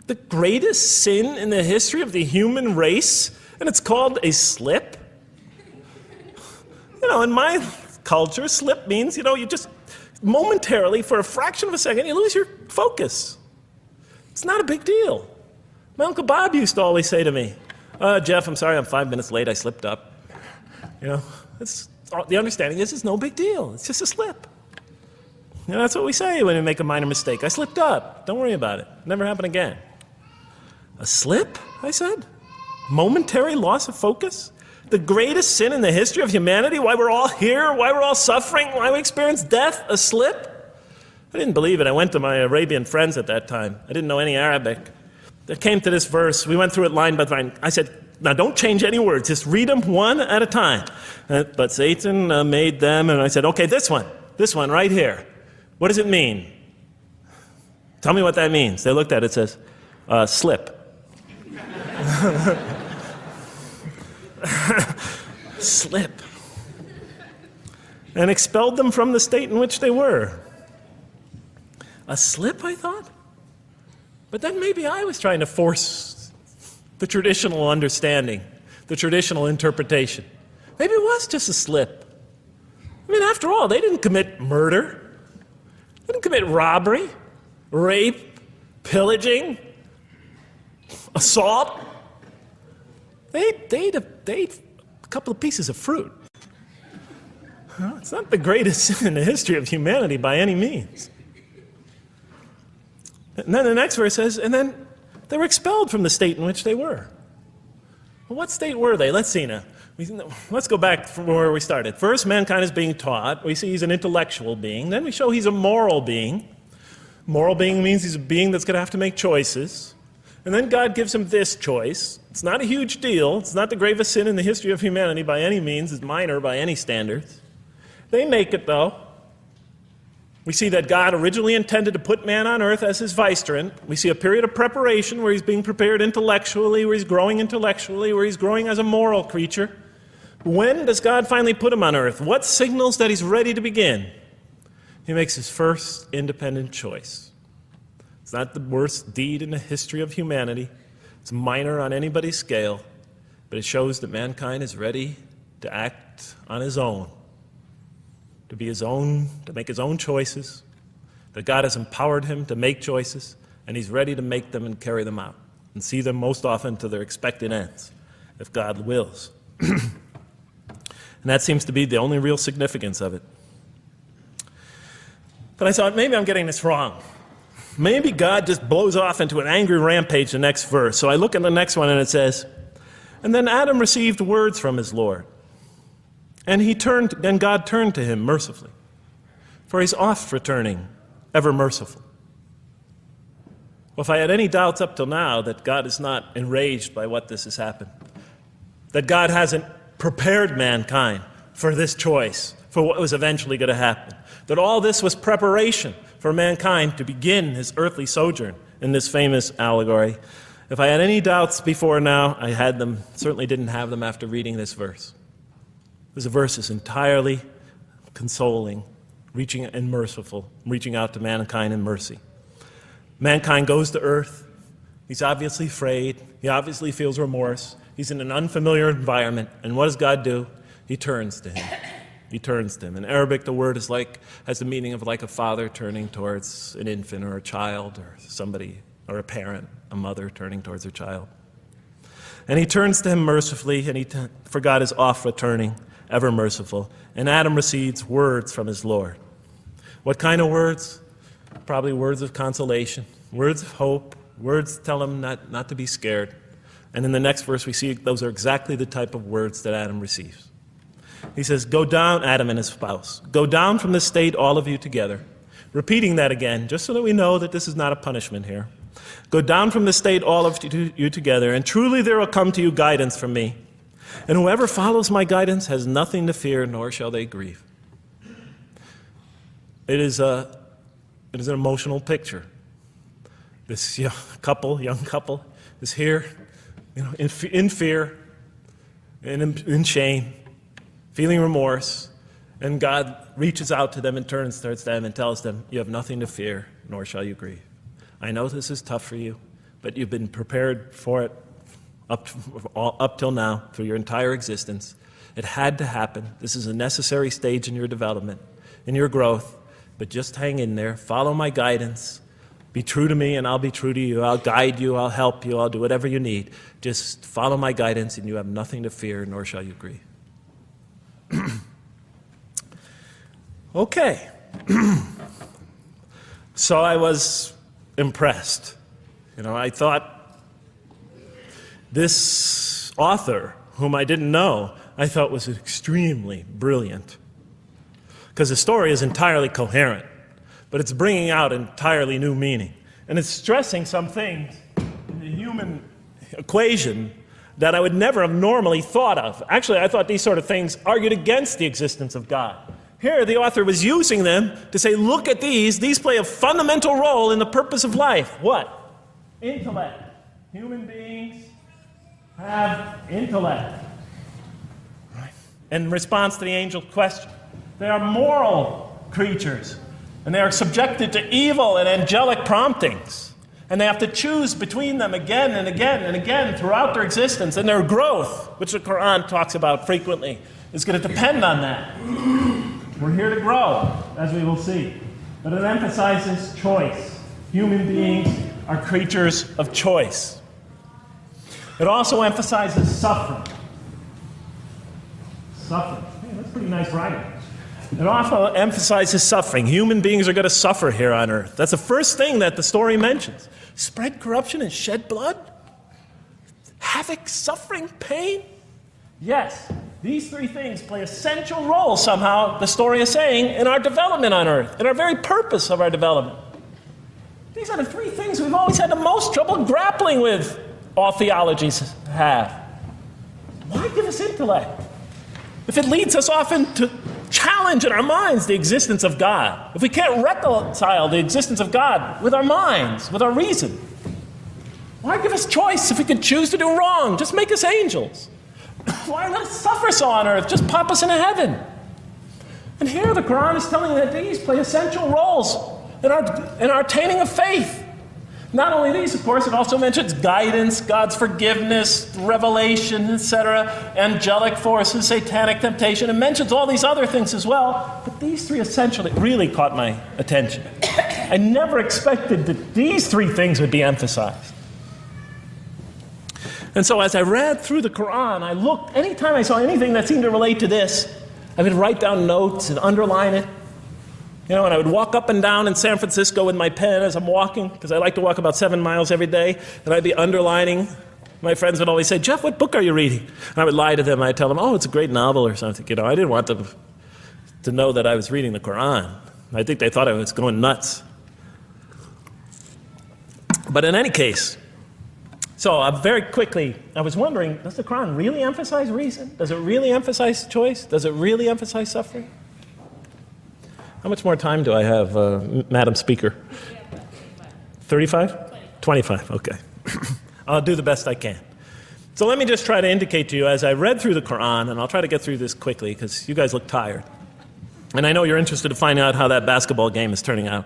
The greatest sin in the history of the human race, and it's called a slip? In my culture, slip means, you just momentarily, for a fraction of a second, you lose your focus. It's not a big deal. My Uncle Bob used to always say to me, Jeff, I'm sorry, I'm 5 minutes late, I slipped up. The understanding is it's no big deal. It's just a slip. That's what we say when we make a minor mistake. I slipped up. Don't worry about it. Never happen again. A slip, I said? Momentary loss of focus? The greatest sin in the history of humanity? Why we're all here? Why we're all suffering? Why we experience death? A slip? I didn't believe it. I went to my Arabian friends at that time. I didn't know any Arabic. They came to this verse. We went through it line by line. I said, now don't change any words. Just read them one at a time. But Satan made them, and I said, okay, this one right here. What does it mean? Tell me what that means. They looked at it, it says, slip. Slip. And expelled them from the state in which they were. A slip, I thought? But then maybe I was trying to force the traditional understanding, the traditional interpretation. Maybe it was just a slip. I mean, after all, they didn't commit murder. They didn't commit robbery, rape, pillaging, assault. They ate a couple of pieces of fruit. It's not the greatest sin in the history of humanity by any means. And then the next verse says, and then they were expelled from the state in which they were. Well, what state were they? Let's see now. Let's go back from where we started. First, mankind is being taught. We see he's an intellectual being. Then we show he's a moral being. Moral being means he's a being that's going to have to make choices. And then God gives him this choice. It's not a huge deal. It's not the gravest sin in the history of humanity by any means. It's minor by any standards. They make it, though. We see that God originally intended to put man on earth as his vicegerent. We see a period of preparation where he's being prepared intellectually, where he's growing as a moral creature. When does God finally put him on earth? What signals that he's ready to begin? He makes his first independent choice. It's not the worst deed in the history of humanity. It's minor on anybody's scale, but it shows that mankind is ready to act on his own, to be his own, to make his own choices, that God has empowered him to make choices, and he's ready to make them and carry them out, and see them most often to their expected ends, if God wills. And that seems to be the only real significance of it. But I thought, maybe I'm getting this wrong. Maybe God just blows off into an angry rampage the next verse. So I look at the next one and it says, and then Adam received words from his Lord. And God turned to him mercifully, for he's oft returning, ever merciful. Well, if I had any doubts up till now that God is not enraged by what this has happened, that God hasn't prepared mankind for this choice, for what was eventually going to happen, that all this was preparation for mankind to begin his earthly sojourn in this famous allegory. If I had any doubts before now, I had them, certainly didn't have them after reading this verse. This verse is entirely consoling, reaching and merciful, reaching out to mankind in mercy. Mankind goes to earth. He's obviously afraid. He obviously feels remorse. He's in an unfamiliar environment. And what does God do? He turns to him. He turns to him. In Arabic, the word has the meaning of like a father turning towards an infant or a child or somebody, or a parent, a mother turning towards her child. And he turns to him mercifully, and for God is oft returning, ever merciful. And Adam receives words from his Lord. What kind of words? Probably words of consolation, words of hope, words tell him not to be scared. And in the next verse we see those are exactly the type of words that Adam receives. He says, go down, Adam and his spouse, go down from this state, all of you together. Repeating that again, just so that we know that this is not a punishment here. Go down from this state, all of you together, and truly there will come to you guidance from me. And whoever follows my guidance has nothing to fear, nor shall they grieve. It is an emotional picture. This young couple is here, in fear and in shame, feeling remorse, and God reaches out to them and turns towards them and tells them, you have nothing to fear, nor shall you grieve. I know this is tough for you, but you've been prepared for it up till now, through your entire existence. It had to happen. This is a necessary stage in your development, in your growth, but just hang in there, follow my guidance, be true to me and I'll be true to you, I'll guide you, I'll help you, I'll do whatever you need. Just follow my guidance and you have nothing to fear, nor shall you grieve. Okay. So I was impressed. I thought this author, whom I didn't know, I thought was extremely brilliant. Because the story is entirely coherent, but it's bringing out entirely new meaning. And it's stressing some things in the human equation that I would never have normally thought of. Actually, I thought these sort of things argued against the existence of God. Here, the author was using them to say, look at these play a fundamental role in the purpose of life. What? Intellect. Human beings have intellect. Right. In response to the angel's question, they are moral creatures, and they are subjected to evil and angelic promptings, and they have to choose between them again and again and again throughout their existence, and their growth, which the Quran talks about frequently, is going to depend on that. We're here to grow, as we will see, but it emphasizes choice. Human beings are creatures of choice. It also emphasizes suffering. Suffering. Hey, that's pretty nice writing. It also emphasizes suffering. Human beings are going to suffer here on earth. That's the first thing that the story mentions. Spread corruption and shed blood? Havoc, suffering, pain? Yes, these three things play a central role somehow, the story is saying, in our development on earth, in our very purpose of our development. These are the three things we've always had the most trouble grappling with, all theologies have. Why give us intellect if it leads us often to challenge in our minds the existence of God? If we can't reconcile the existence of God with our minds, with our reason, why give us choice if we can choose to do wrong? Just make us angels. Why let us suffer so on earth? Just pop us into heaven. And here the Quran is telling that these play essential roles in our attaining of faith. Not only these, of course, it also mentions guidance, God's forgiveness, revelation, etc., angelic forces, satanic temptation. It mentions all these other things as well, but these three essentially really caught my attention. I never expected that these three things would be emphasized. And so as I read through the Quran, I looked, anytime I saw anything that seemed to relate to this, I would write down notes and underline it. You know, and I would walk up and down in San Francisco with my pen as I'm walking, because I like to walk about 7 miles every day, and I'd be underlining. My friends would always say, "Jeff, what book are you reading?" And I would lie to them. I'd tell them, "Oh, it's a great novel or something." You know, I didn't want them to know that I was reading the Quran. I think they thought I was going nuts. But in any case, so very quickly, I was wondering, does the Quran really emphasize reason? Does it really emphasize choice? Does it really emphasize suffering? How much more time do I have, Madam Speaker? 35? 25, okay. I'll do the best I can. So let me just try to indicate to you, as I read through the Quran, and I'll try to get through this quickly because you guys look tired. And I know you're interested to find out how that basketball game is turning out.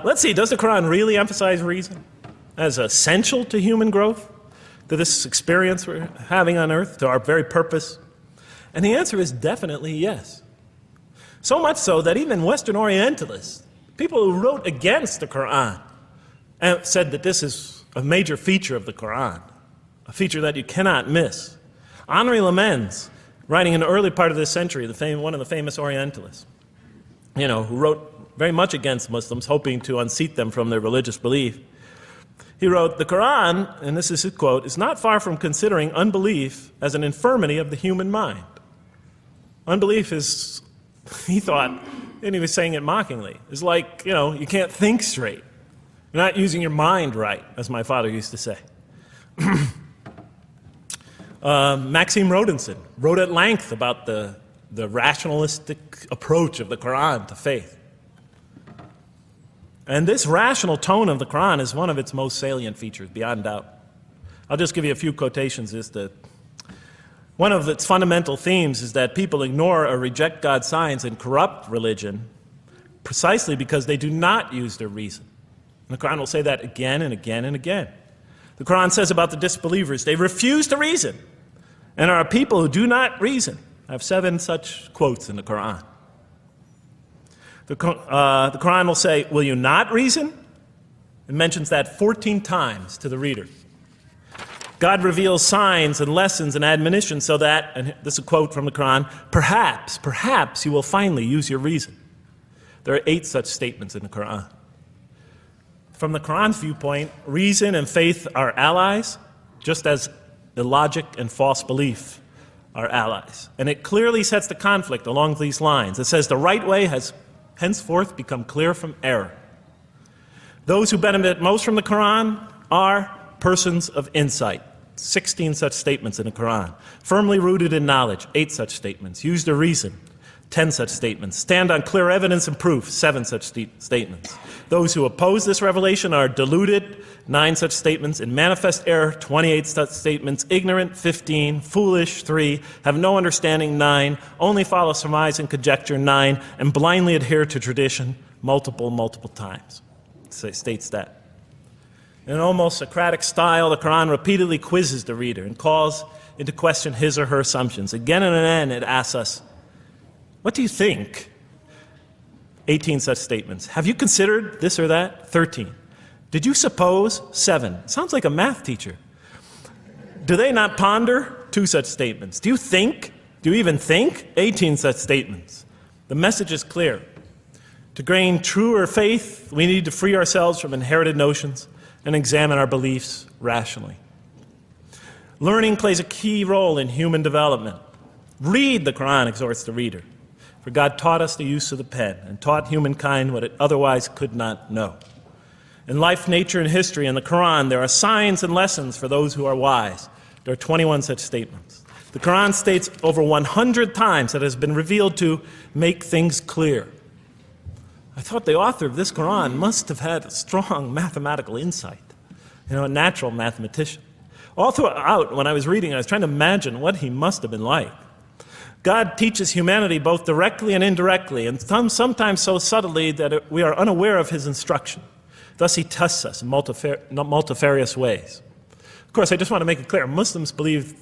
Let's see, does the Quran really emphasize reason as essential to human growth, to this experience we're having on earth, to our very purpose? And the answer is definitely yes. So much so that even Western Orientalists, people who wrote against the Quran, said that this is a major feature of the Quran, a feature that you cannot miss. Henri Lamens, writing in the early part of this century, one of the famous Orientalists, you know, who wrote very much against Muslims, hoping to unseat them from their religious belief. He wrote, "The Quran," and this is his quote, "is not far from considering unbelief as an infirmity of the human mind." Unbelief is, he thought, and he was saying it mockingly, is like, you know, you can't think straight. You're not using your mind right, as my father used to say. Maxime Rodinson wrote at length about the rationalistic approach of the Quran to faith. And this rational tone of the Quran is one of its most salient features, beyond doubt. I'll just give you a few quotations. One of its fundamental themes is that people ignore or reject God's signs and corrupt religion precisely because they do not use their reason. And the Quran will say that again and again and again. The Quran says about the disbelievers, they refuse to reason and are a people who do not reason. I have 7 such quotes in the Quran. The Quran will say, "Will you not reason?" It mentions that 14 times to the reader. God reveals signs and lessons and admonitions so that, and this is a quote from the Quran, perhaps you will finally use your reason. There are 8 such statements in the Quran. From the Quran's viewpoint, reason and faith are allies, just as illogic and false belief are allies. And it clearly sets the conflict along these lines. It says the right way has henceforth become clear from error. Those who benefit most from the Quran are persons of insight. 16 such statements in the Quran. Firmly rooted in knowledge, 8 such statements. Use their reason, 10 such statements. Stand on clear evidence and proof, 7 such statements. Those who oppose this revelation are deluded, 9 such statements. In manifest error, 28 such statements. Ignorant, 15. Foolish, 3. Have no understanding, 9. Only follow surmise and conjecture, 9. And blindly adhere to tradition, multiple times. It states that. In an almost Socratic style, the Quran repeatedly quizzes the reader and calls into question his or her assumptions. Again and again, it asks us, what do you think? 18 such statements. Have you considered this or that? 13. Did you suppose? 7. Sounds like a math teacher. Do they not ponder? 2 such statements. Do you think? Do you even think? 18 such statements. The message is clear. To gain truer faith, we need to free ourselves from inherited notions and examine our beliefs rationally. Learning plays a key role in human development. Read the Quran, exhorts the reader. For God taught us the use of the pen and taught humankind what it otherwise could not know. In life, nature, and history, in the Quran, there are signs and lessons for those who are wise. There are 21 such statements. The Quran states over 100 times that it has been revealed to make things clear. I thought the author of this Quran must have had a strong mathematical insight, a natural mathematician. All throughout, when I was reading, I was trying to imagine what he must have been like. God teaches humanity both directly and indirectly, and sometimes so subtly that we are unaware of his instruction. Thus, he tests us in multifarious ways. Of course, I just want to make it clear, Muslims believe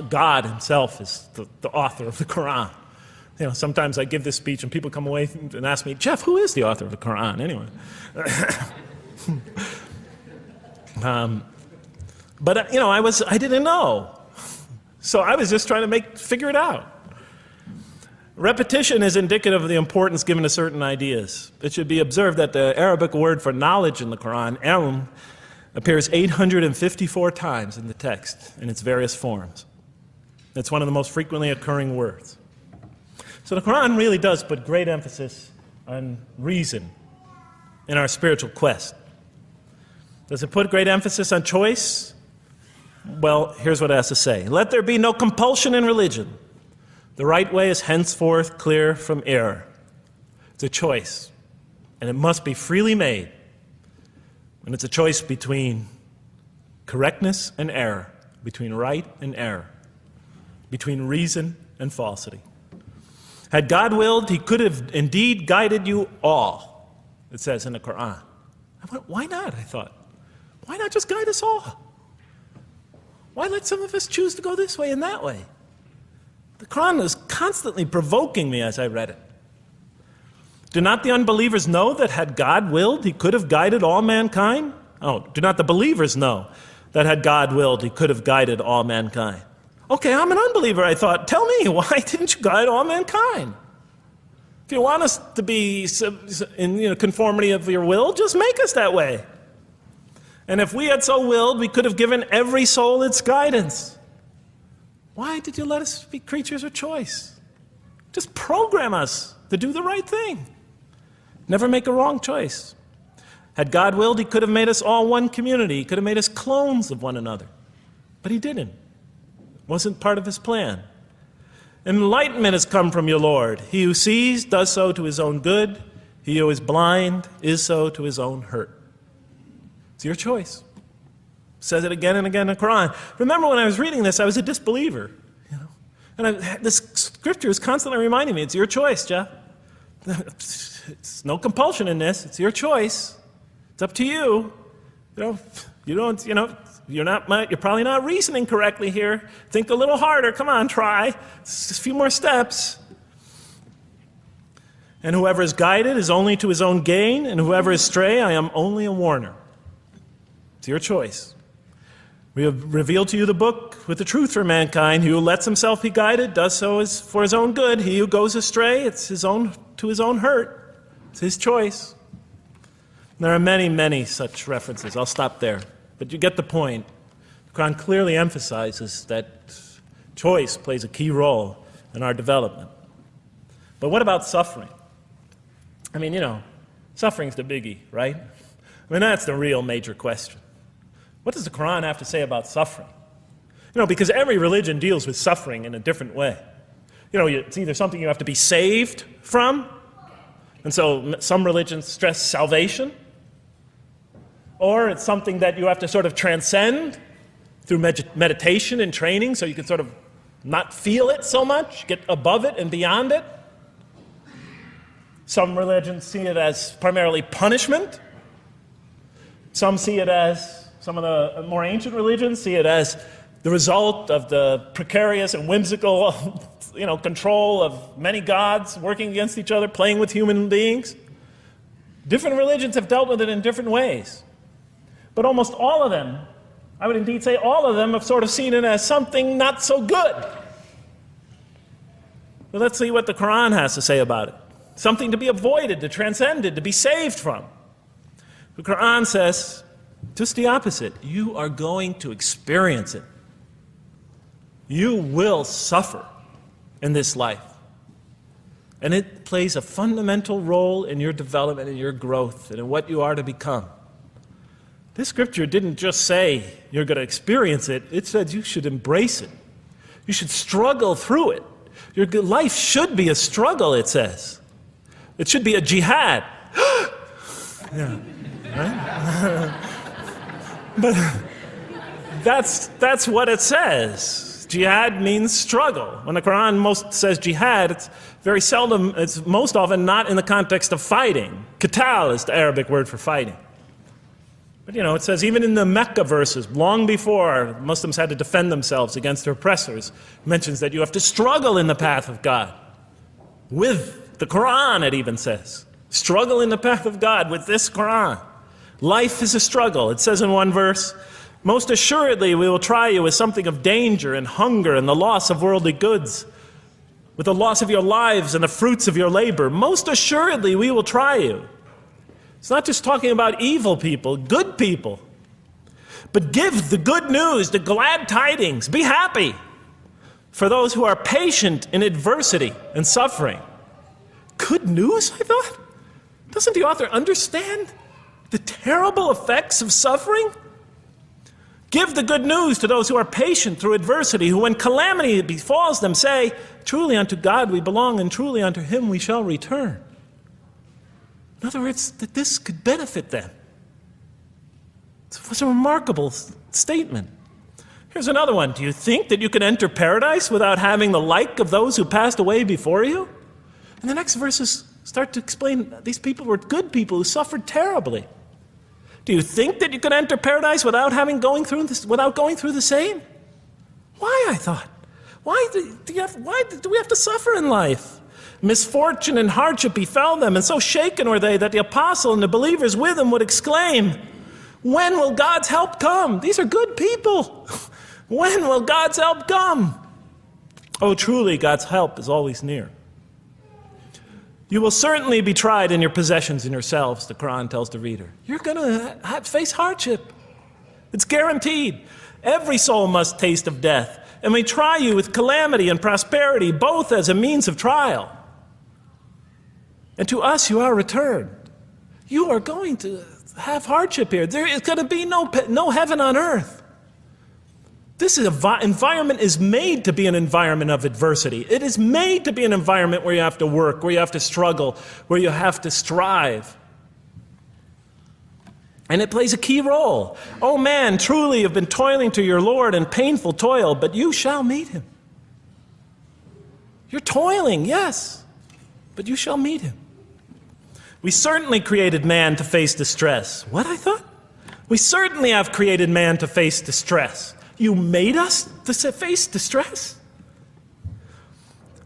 God himself is the author of the Quran. Sometimes I give this speech and people come away and ask me, Jeff, who is the author of the Quran anyway? But I didn't know. So I was just trying to figure it out. Repetition is indicative of the importance given to certain ideas. It should be observed that the Arabic word for knowledge in the Quran, ilm, appears 854 times in the text in its various forms. It's one of the most frequently occurring words. So the Quran really does put great emphasis on reason in our spiritual quest. Does it put great emphasis on choice? Well, here's what it has to say. Let there be no compulsion in religion. The right way is henceforth clear from error. It's a choice, and it must be freely made. And it's a choice between correctness and error, between right and error, between reason and falsity. Had God willed, he could have indeed guided you all, it says in the Quran. Why not, I thought. Why not just guide us all? Why let some of us choose to go this way and that way? The Quran was constantly provoking me as I read it. Do not the unbelievers know that had God willed, he could have guided all mankind? Oh, do not the believers know that had God willed, he could have guided all mankind? Okay, I'm an unbeliever, I thought. Tell me, why didn't you guide all mankind? If you want us to be in conformity of your will, just make us that way. And if we had so willed, we could have given every soul its guidance. Why did you let us be creatures of choice? Just program us to do the right thing. Never make a wrong choice. Had God willed, he could have made us all one community. He could have made us clones of one another. But he didn't. It wasn't part of his plan. Enlightenment has come from your Lord. He who sees does so to his own good. He who is blind is so to his own hurt. It's your choice. It says it again and again in the Quran. Remember when I was reading this, I was a disbeliever. And this scripture is constantly reminding me, it's your choice, Jeff. It's no compulsion in this. It's your choice. It's up to you. You're probably not reasoning correctly here. Think a little harder. Come on, try. It's just a few more steps. And whoever is guided is only to his own gain, and whoever is stray, I am only a warner. It's your choice. We have revealed to you the book with the truth for mankind. He who lets himself be guided does so for his own good. He who goes astray, it's to his own hurt. It's his choice. There are many, many such references. I'll stop there. But you get the point. The Quran clearly emphasizes that choice plays a key role in our development. But what about suffering? Suffering's the biggie, right? That's the real major question. What does the Quran have to say about suffering? Because every religion deals with suffering in a different way. It's either something you have to be saved from, and so some religions stress salvation, or it's something that you have to sort of transcend through meditation and training so you can sort of not feel it so much, get above it and beyond it. Some religions see it as primarily punishment. Some of the more ancient religions see it as the result of the precarious and whimsical, control of many gods working against each other, playing with human beings. Different religions have dealt with it in different ways. But almost all of them, I would indeed say all of them, have sort of seen it as something not so good. But let's see what the Quran has to say about it. Something to be avoided, to transcended, to be saved from. The Quran says just the opposite. You are going to experience it. You will suffer in this life. And it plays a fundamental role in your development and your growth and in what you are to become. This scripture didn't just say you're going to experience it. It said you should embrace it. You should struggle through it. Your life should be a struggle, it says. It should be a jihad. Yeah, right? But that's what it says. Jihad means struggle. When the Quran most says jihad, it's very seldom, it's most often not in the context of fighting. Qital is the Arabic word for fighting. But it says even in the Mecca verses, long before Muslims had to defend themselves against their oppressors, it mentions that you have to struggle in the path of God. With the Quran, it even says. Struggle in the path of God with this Quran. Life is a struggle. It says in one verse, most assuredly we will try you with something of danger and hunger and the loss of worldly goods, with the loss of your lives and the fruits of your labor. Most assuredly we will try you. It's not just talking about evil people, good people. But give the good news, the glad tidings. Be happy for those who are patient in adversity and suffering. Good news, I thought? Doesn't the author understand the terrible effects of suffering? Give the good news to those who are patient through adversity, who when calamity befalls them say, truly unto God we belong and truly unto him we shall return. In other words, that this could benefit them. It was a remarkable statement. Here's another one. Do you think that you can enter paradise without having the like of those who passed away before you? And the next verses start to explain these people were good people who suffered terribly. Do you think that you can enter paradise without going through the same? Why, I thought? Why do we have to suffer in life? Misfortune and hardship befell them, and so shaken were they that the apostle and the believers with him would exclaim, when will God's help come? These are good people. When will God's help come? Oh, truly, God's help is always near. You will certainly be tried in your possessions and yourselves, the Quran tells the reader. You're going to face hardship. It's guaranteed. Every soul must taste of death, and we try you with calamity and prosperity, both as a means of trial. And to us you are returned. You are going to have hardship here. There is going to be no heaven on earth. This environment is made to be an environment of adversity. It is made to be an environment where you have to work, where you have to struggle, where you have to strive. And it plays a key role. Oh man, truly you've been toiling to your Lord in painful toil, but you shall meet him. You're toiling, yes, but you shall meet him. We certainly created man to face distress. What, I thought? We certainly have created man to face distress. You made us to face distress?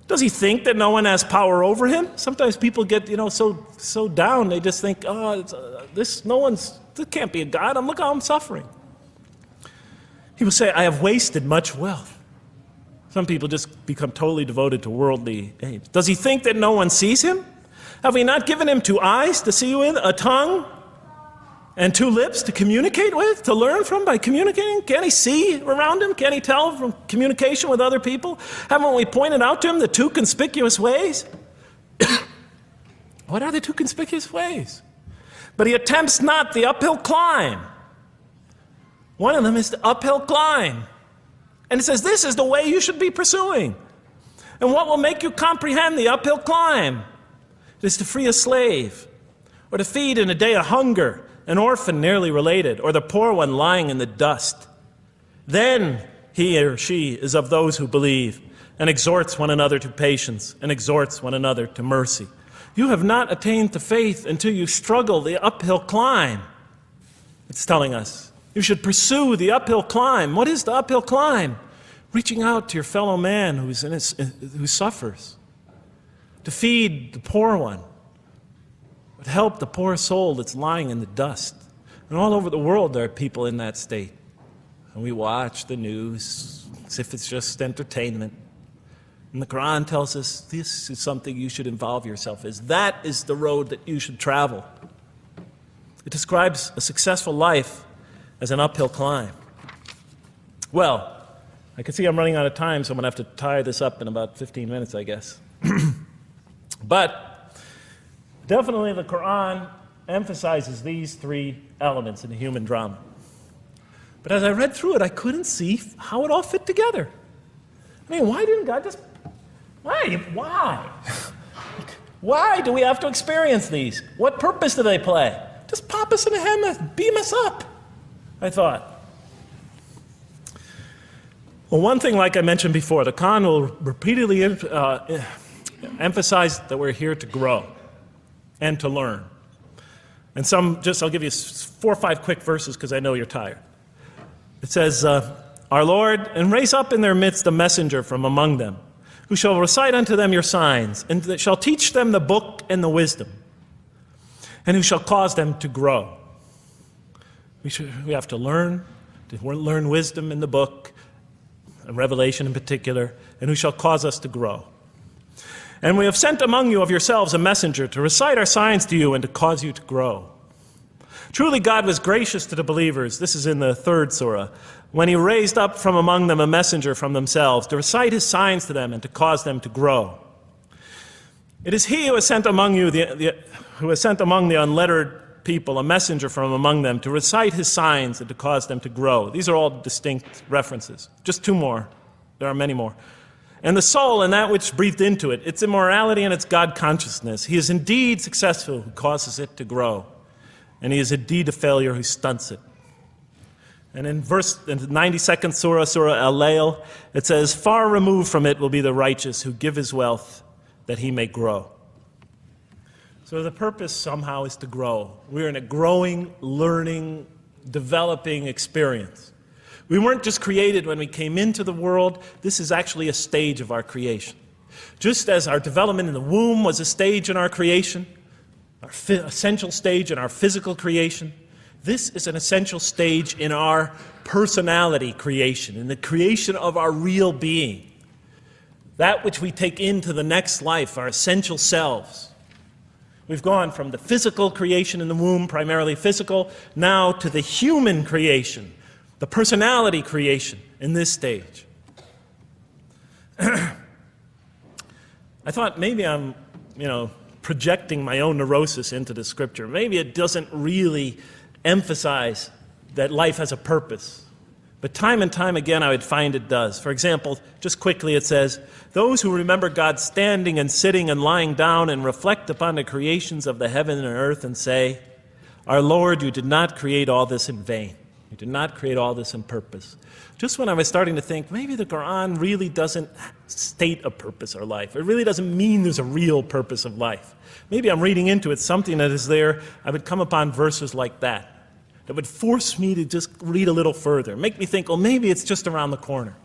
Does he think that no one has power over him? Sometimes people get, so down, they just think, this can't be a God. Look how I'm suffering. He will say, I have wasted much wealth. Some people just become totally devoted to worldly aims. Does he think that no one sees him? Have we not given him 2 eyes to see with, a tongue, and 2 lips to communicate with, to learn from by communicating? Can't he see around him? Can't he tell from communication with other people? Haven't we pointed out to him the 2 conspicuous ways? What are the 2 conspicuous ways? But he attempts not the uphill climb. One of them is the uphill climb. And it says this is the way you should be pursuing. And what will make you comprehend the uphill climb? It is to free a slave, or to feed in a day of hunger an orphan nearly related, or the poor one lying in the dust. Then he or she is of those who believe, and exhorts one another to patience, and exhorts one another to mercy. You have not attained to faith until you struggle the uphill climb. It's telling us you should pursue the uphill climb. What is the uphill climb? Reaching out to your fellow man who suffers, to feed the poor one, but help the poor soul that's lying in the dust. And all over the world there are people in that state. And we watch the news as if it's just entertainment. And the Quran tells us this is something you should involve yourself in. That is the road that you should travel. It describes a successful life as an uphill climb. Well, I can see I'm running out of time, so I'm going to have to tie this up in about 15 minutes, I guess. But definitely the Quran emphasizes these three elements in the human drama. But as I read through it, I couldn't see how it all fit together. I mean, why didn't God just... Why? Why do we have to experience these? What purpose do they play? Just pop us in the head, beam us up, I thought. Well, one thing, like I mentioned before, the Quran will repeatedly emphasize that we're here to grow and to learn. And I'll give you 4 or 5 quick verses because I know you're tired. It says, Our Lord, and raise up in their midst a messenger from among them, who shall recite unto them your signs, and that shall teach them the book and the wisdom, and who shall cause them to grow. We have to learn wisdom in the book, and Revelation in particular, and who shall cause us to grow. And we have sent among you of yourselves a messenger to recite our signs to you and to cause you to grow. Truly God was gracious to the believers, this is in the 3rd surah, when he raised up from among them a messenger from themselves to recite his signs to them and to cause them to grow. It is he who has sent among you who has sent among the unlettered people a messenger from among them to recite his signs and to cause them to grow. These are all distinct references. Just 2 more. There are many more. And the soul and that which breathed into it, its immorality and its God consciousness. He is indeed successful who causes it to grow, and he is indeed a failure who stunts it. And in the 92nd surah, Surah Al-Layl, it says, Far removed from it will be the righteous who give his wealth that he may grow. So the purpose somehow is to grow. We're in a growing, learning, developing experience. We weren't just created when we came into the world. This is actually a stage of our creation. Just as our development in the womb was a stage in our creation, our essential stage in our physical creation, this is an essential stage in our personality creation, in the creation of our real being. That which we take into the next life, our essential selves. We've gone from the physical creation in the womb, primarily physical, now to the human creation, the personality creation in this stage. I thought maybe I'm, projecting my own neurosis into the scripture. Maybe it doesn't really emphasize that life has a purpose. But time and time again, I would find it does. For example, just quickly it says, those who remember God standing and sitting and lying down and reflect upon the creations of the heaven and earth and say, Our Lord, you did not create all this in vain. You did not create all this in purpose. Just when I was starting to think, maybe the Quran really doesn't state a purpose of life. It really doesn't mean there's a real purpose of life. Maybe I'm reading into it something that is there. I would come upon verses like that would force me to just read a little further, make me think, well, maybe it's just around the corner.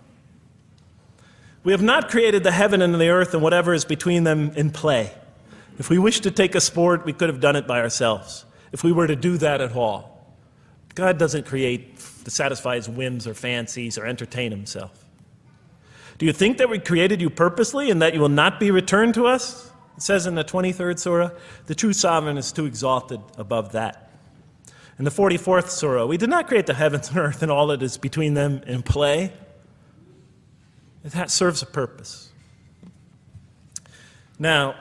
We have not created the heaven and the earth and whatever is between them in play. If we wished to take a sport, we could have done it by ourselves, if we were to do that at all. God doesn't create to satisfy his whims or fancies or entertain himself. Do you think that we created you purposely and that you will not be returned to us? It says in the 23rd surah, the true sovereign is too exalted above that. In the 44th surah, we did not create the heavens and earth and all that is between them in play. That serves a purpose. Now,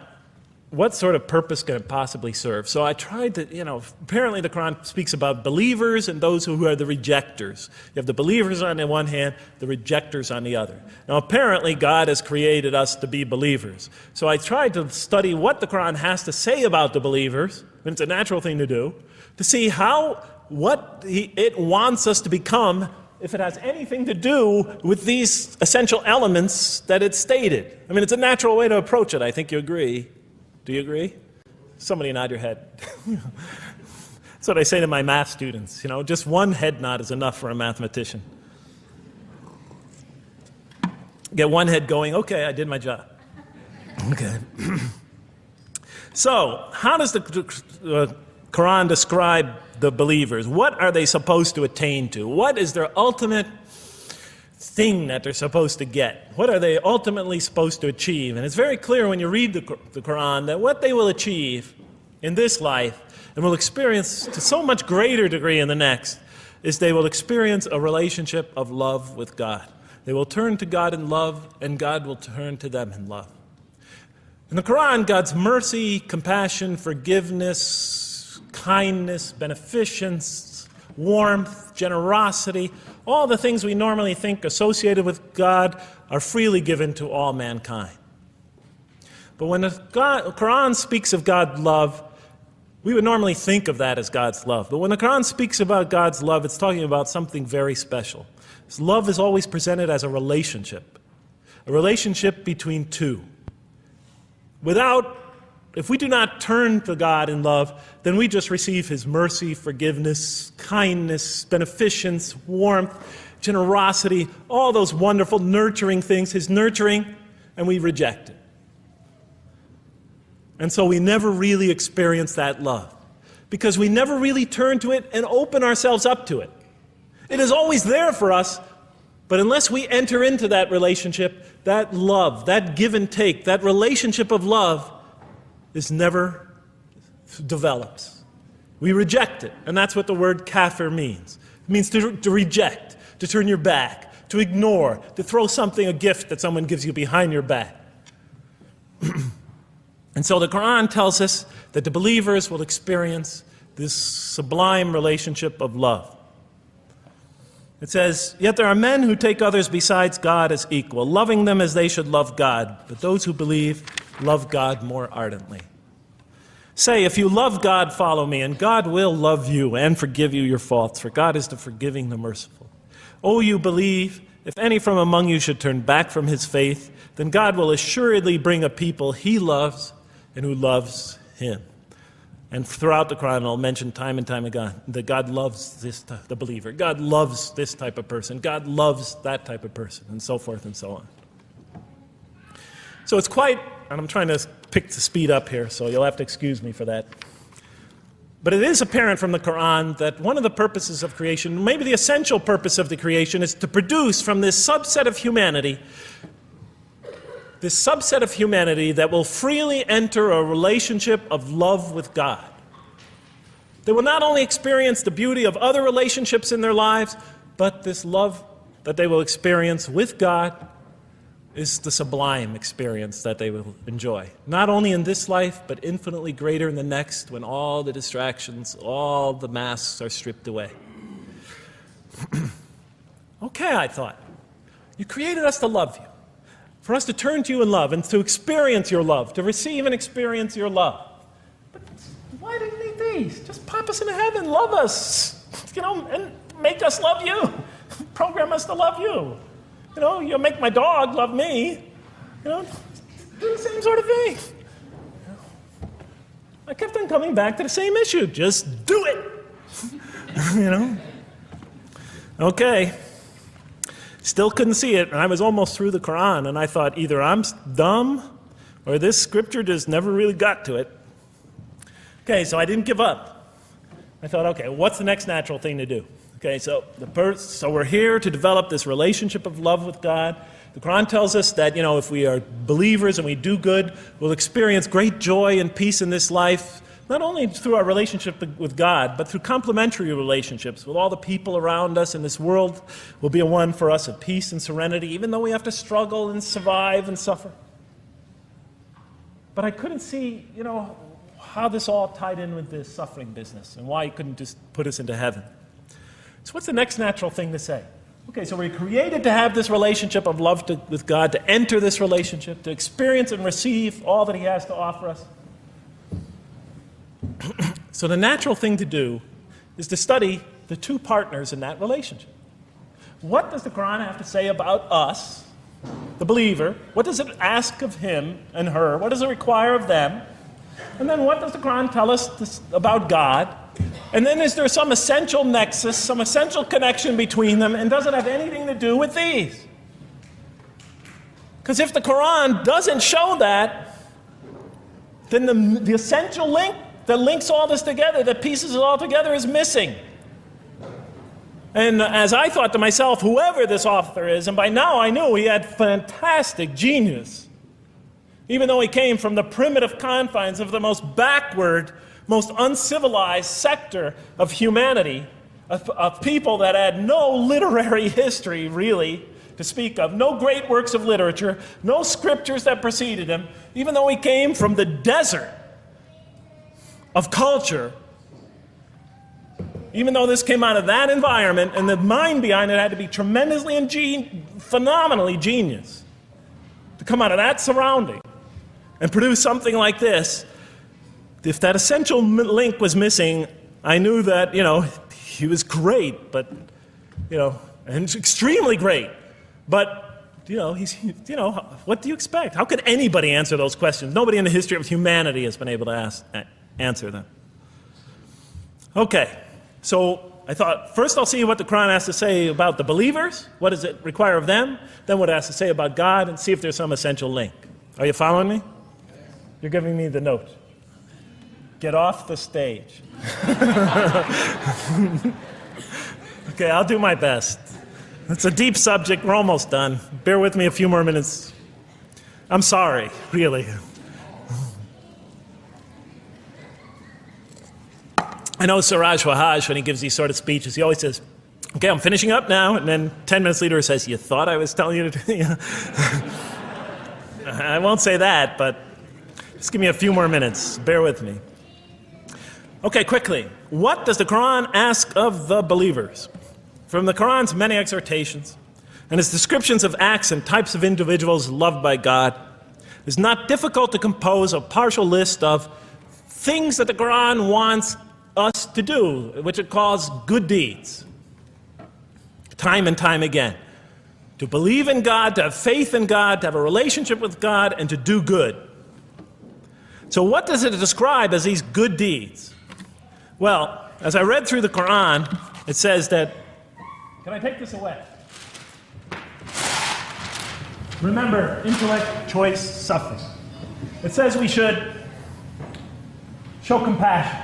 what sort of purpose can it possibly serve? So I tried to, apparently the Quran speaks about believers and those who are the rejectors. You have the believers on the one hand, the rejectors on the other. Now apparently God has created us to be believers. So I tried to study what the Quran has to say about the believers, and it's a natural thing to do, to see what it wants us to become, if it has anything to do with these essential elements that it stated. I mean, it's a natural way to approach it. I think you agree. Do you agree? Somebody nod your head. That's what I say to my math students. Just one head nod is enough for a mathematician. Get one head going, okay, I did my job. Okay. So, how does the Quran describe the believers? What are they supposed to attain to? What is their ultimate thing that they're supposed to get? What are they ultimately supposed to achieve? And it's very clear when you read the Quran that what they will achieve in this life and will experience to so much greater degree in the next is they will experience a relationship of love with God. They will turn to God in love and God will turn to them in love. In the Quran, God's mercy, compassion, forgiveness, kindness, beneficence, warmth, generosity, all the things we normally think associated with God are freely given to all mankind. But when the Quran speaks of God's love, we would normally think of that as God's love. But when the Quran speaks about God's love, it's talking about something very special. His love is always presented as a relationship between two. If we do not turn to God in love, then we just receive His mercy, forgiveness, kindness, beneficence, warmth, generosity, all those wonderful nurturing things, His nurturing, and we reject it. And so we never really experience that love, because we never really turn to it and open ourselves up to it. It is always there for us, but unless we enter into that relationship, that love, that give and take, that relationship of love never develops. We reject it, and that's what the word kafir means. It means to reject, to turn your back, to ignore, to throw a gift that someone gives you behind your back. And so the Quran tells us that the believers will experience this sublime relationship of love. It says, "Yet there are men who take others besides God as equal, loving them as they should love God, but those who believe love God more ardently. Say, if you love God, follow me, and God will love you and forgive you your faults, for God is the forgiving, the merciful. O you believe, if any from among you should turn back from his faith, then God will assuredly bring a people he loves and who loves him." And throughout the Quran, I'll mention time and time again that God loves the believer. God loves this type of person. God loves that type of person, and so forth and so on. So it's quite, and I'm trying to pick the speed up here, so you'll have to excuse me for that. But it is apparent from the Quran that one of the purposes of creation, maybe the essential purpose of the creation, is to produce from this subset of humanity that will freely enter a relationship of love with God. They will not only experience the beauty of other relationships in their lives, but this love that they will experience with God is the sublime experience that they will enjoy. Not only in this life, but infinitely greater in the next, when all the distractions, all the masks are stripped away. Okay, I thought, you created us to love you, for us to turn to you in love and to experience your love, to receive and experience your love. But why do you need these? Just pop us into heaven, love us, and make us love you. Program us to love you. You'll make my dog love me. Do the same sort of thing. I kept on coming back to the same issue. Just do it. Okay. Still couldn't see it, and I was almost through the Quran, and I thought either I'm dumb or this scripture just never really got to it. Okay, so I didn't give up. I thought, okay, what's the next natural thing to do? Okay, so we're here to develop this relationship of love with God. The Quran tells us that, if we are believers and we do good, we'll experience great joy and peace in this life, not only through our relationship with God, but through complementary relationships with all the people around us, and this world will be a one for us of peace and serenity, even though we have to struggle and survive and suffer. But I couldn't see, how this all tied in with this suffering business, and why he couldn't just put us into heaven. So what's the next natural thing to say? Okay, so we're created to have this relationship of love with God, to enter this relationship, to experience and receive all that he has to offer us. So the natural thing to do is to study the two partners in that relationship. What does the Quran have to say about us, the believer? What does it ask of him and her? What does it require of them? And then what does the Quran tell us about God? And then is there some essential nexus, some essential connection between them, and does it have anything to do with these? Because if the Quran doesn't show that, then the essential link that links all this together, that pieces it all together, is missing. And as I thought to myself, whoever this author is, and by now I knew he had fantastic genius, even though he came from the primitive confines of the most backward, most uncivilized sector of humanity, of people that had no literary history, really, to speak of, no great works of literature, no scriptures that preceded him, even though he came from the desert of culture, even though this came out of that environment, and the mind behind it had to be tremendously phenomenally genius to come out of that surrounding and produce something like this. If that essential link was missing, I knew that, he was great, but, and extremely great. But, what do you expect? How could anybody answer those questions? Nobody in the history of humanity has been able to answer them. Okay, so I thought, first I'll see what the Quran has to say about the believers. What does it require of them? Then what it has to say about God, and see if there's some essential link. Are you following me? You're giving me the note. Get off the stage. Okay, I'll do my best. It's a deep subject. We're almost done. Bear with me a few more minutes. I'm sorry, really. I know Siraj Wahaj, when he gives these sort of speeches, he always says, okay, I'm finishing up now, and then 10 minutes later he says, you thought I was telling you to... I won't say that, but just give me a few more minutes. Bear with me. Okay, quickly. What does the Quran ask of the believers? From the Quran's many exhortations and its descriptions of acts and types of individuals loved by God, it's not difficult to compose a partial list of things that the Quran wants us to do, which it calls good deeds, time and time again. To believe in God, to have faith in God, to have a relationship with God, and to do good. So what does it describe as these good deeds? Well, as I read through the Quran, it says that, can I take this away? Remember, intellect, choice, suffering. It says we should show compassion.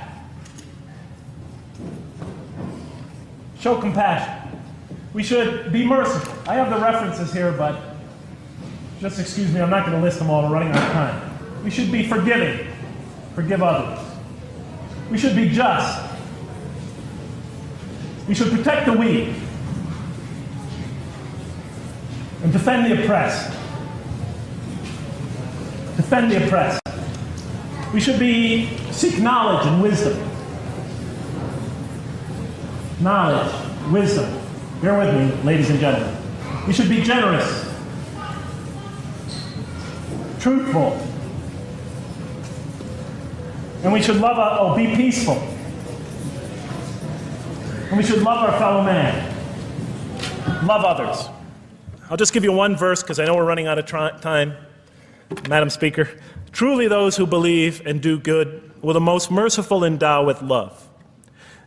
Show compassion. We should be merciful. I have the references here, but just excuse me, I'm not going to list them all. We're running out of time. We should be forgiving. Forgive others. We should be just. We should protect the weak and defend the oppressed. Defend the oppressed. We should seek knowledge and wisdom. Knowledge, wisdom. Bear with me, ladies and gentlemen. We should be generous, truthful, and we should be peaceful. And we should love our fellow man. Love others. I'll just give you one verse because I know we're running out of time, Madam Speaker. Truly those who believe and do good will the most merciful endow with love.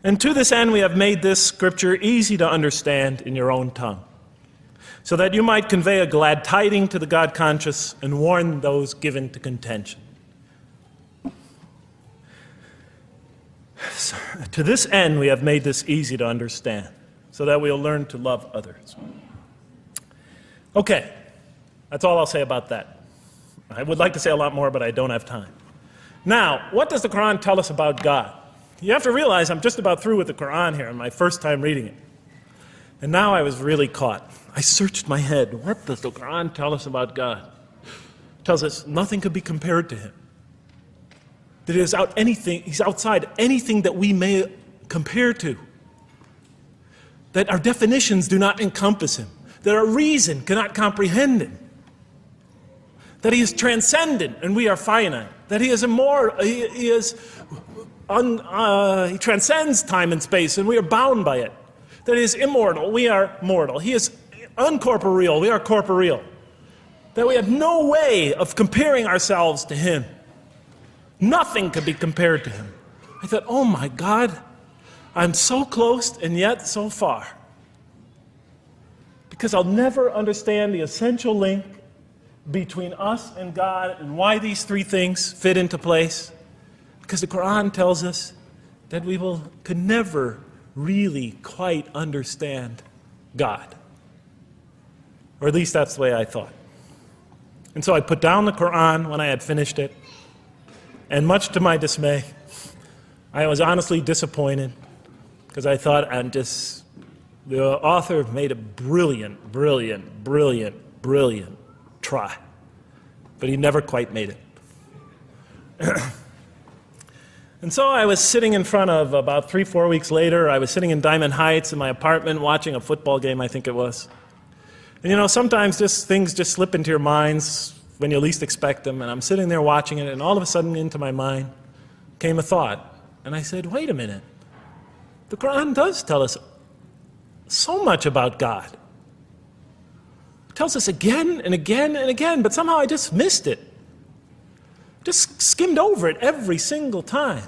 And to this end we have made this scripture easy to understand in your own tongue, so that you might convey a glad tiding to the God-conscious and warn those given to contention. So, to this end we have made this easy to understand, so that we'll learn to love others. Okay, that's all I'll say about that. I would like to say a lot more, but I don't have time. Now, what does the Quran tell us about God? You have to realize I'm just about through with the Quran here, my first time reading it. And now I was really caught. I searched my head. What does the Quran tell us about God? It tells us nothing could be compared to him. That he's outside anything that we may compare to. That our definitions do not encompass him. That our reason cannot comprehend him. That he is transcendent and we are finite. That he is immortal, he transcends time and space and we are bound by it. That he is immortal, we are mortal. He is uncorporeal, we are corporeal. That we have no way of comparing ourselves to him. Nothing could be compared to him. I thought, oh my God, I'm so close and yet so far. Because I'll never understand the essential link between us and God and why these three things fit into place. Because the Quran tells us that we could never really quite understand God. Or at least that's the way I thought. And so I put down the Quran when I had finished it. And much to my dismay, I was honestly disappointed because I thought I'm just The author made a brilliant, brilliant, brilliant, brilliant try, but he never quite made it. And so I was sitting in front of, about 3-4 weeks later, I was sitting in Diamond Heights in my apartment watching a football game, I think it was. And you know, sometimes things just slip into your minds when you least expect them, and I'm sitting there watching it, and all of a sudden into my mind came a thought. And I said, wait a minute. The Quran does tell us so much about God. It tells us again and again and again, but somehow I just missed it. Just skimmed over it every single time.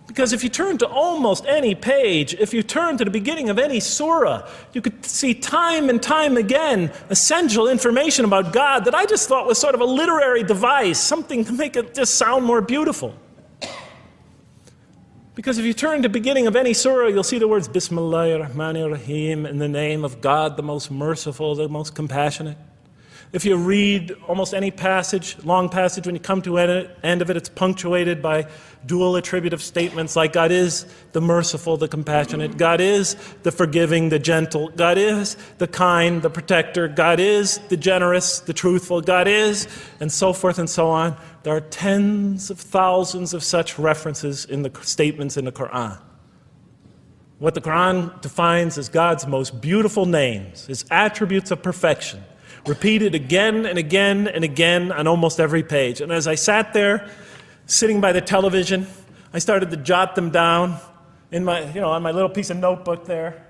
Because if you turn to almost any page, if you turn to the beginning of any surah, you could see time and time again essential information about God that I just thought was sort of a literary device, something to make it just sound more beautiful. Because if you turn to the beginning of any surah, you'll see the words Bismillahir Rahmanir Rahim, in the name of God, the most merciful, the most compassionate. If you read almost any passage, long passage, when you come to the end of it, it's punctuated by dual attributive statements like God is the merciful, the compassionate, God is the forgiving, the gentle, God is the kind, the protector, God is the generous, the truthful, God is, and so forth and so on. There are tens of thousands of such references in the statements in the Quran. What the Quran defines as God's most beautiful names, His attributes of perfection, repeated again and again and again on almost every page. And as I sat there, sitting by the television, I started to jot them down in my, on my little piece of notebook there.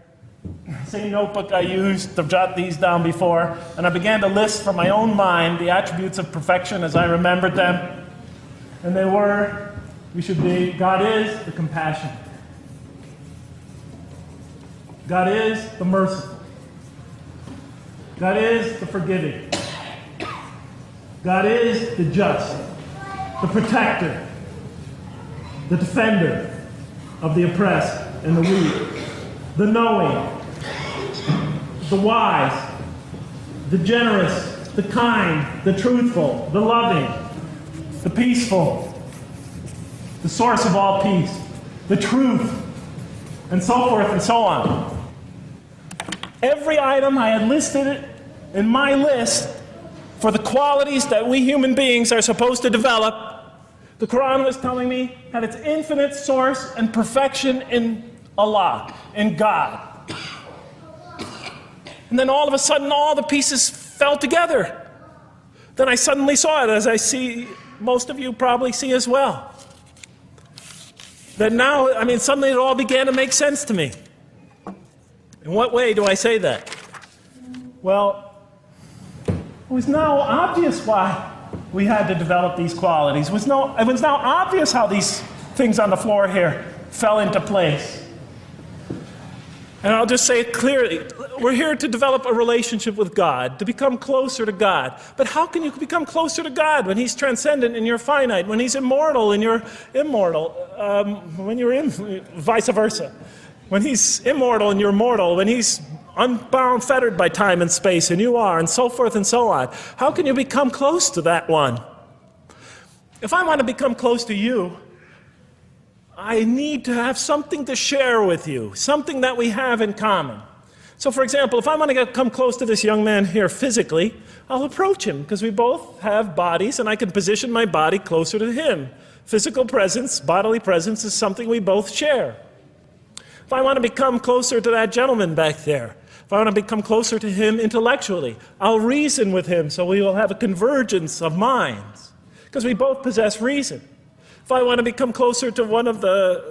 Same notebook I used to jot these down before. And I began to list from my own mind the attributes of perfection as I remembered them. And they were, God is the compassionate. God is the merciful. God is the forgiving. God is the just, the protector, the defender of the oppressed and the weak, the knowing, the wise, the generous, the kind, the truthful, the loving, the peaceful, the source of all peace, the truth, and so forth and so on. Every item I had listed in my list for the qualities that we human beings are supposed to develop, the Quran was telling me had its infinite source and perfection in Allah, in God. And then all of a sudden, all the pieces fell together. Then I suddenly saw it, as I see most of you probably see as well. That now, suddenly it all began to make sense to me. In what way do I say that? Well, it was now obvious why we had to develop these qualities. It was now obvious how these things on the floor here fell into place. And I'll just say it clearly. We're here to develop a relationship with God, to become closer to God. But how can you become closer to God when He's transcendent and you're finite, when He's immortal and you're immortal, when you're vice versa? When He's immortal and you're mortal, when He's unbound, fettered by time and space, and you are, and so forth and so on. How can you become close to that one? If I want to become close to you, I need to have something to share with you, something that we have in common. So for example, if I want to come close to this young man here physically, I'll approach him, because we both have bodies, and I can position my body closer to him. Physical presence, bodily presence is something we both share. If I want to become closer to that gentleman back there, if I want to become closer to him intellectually, I'll reason with him so we will have a convergence of minds, because we both possess reason. If I want to become closer to one of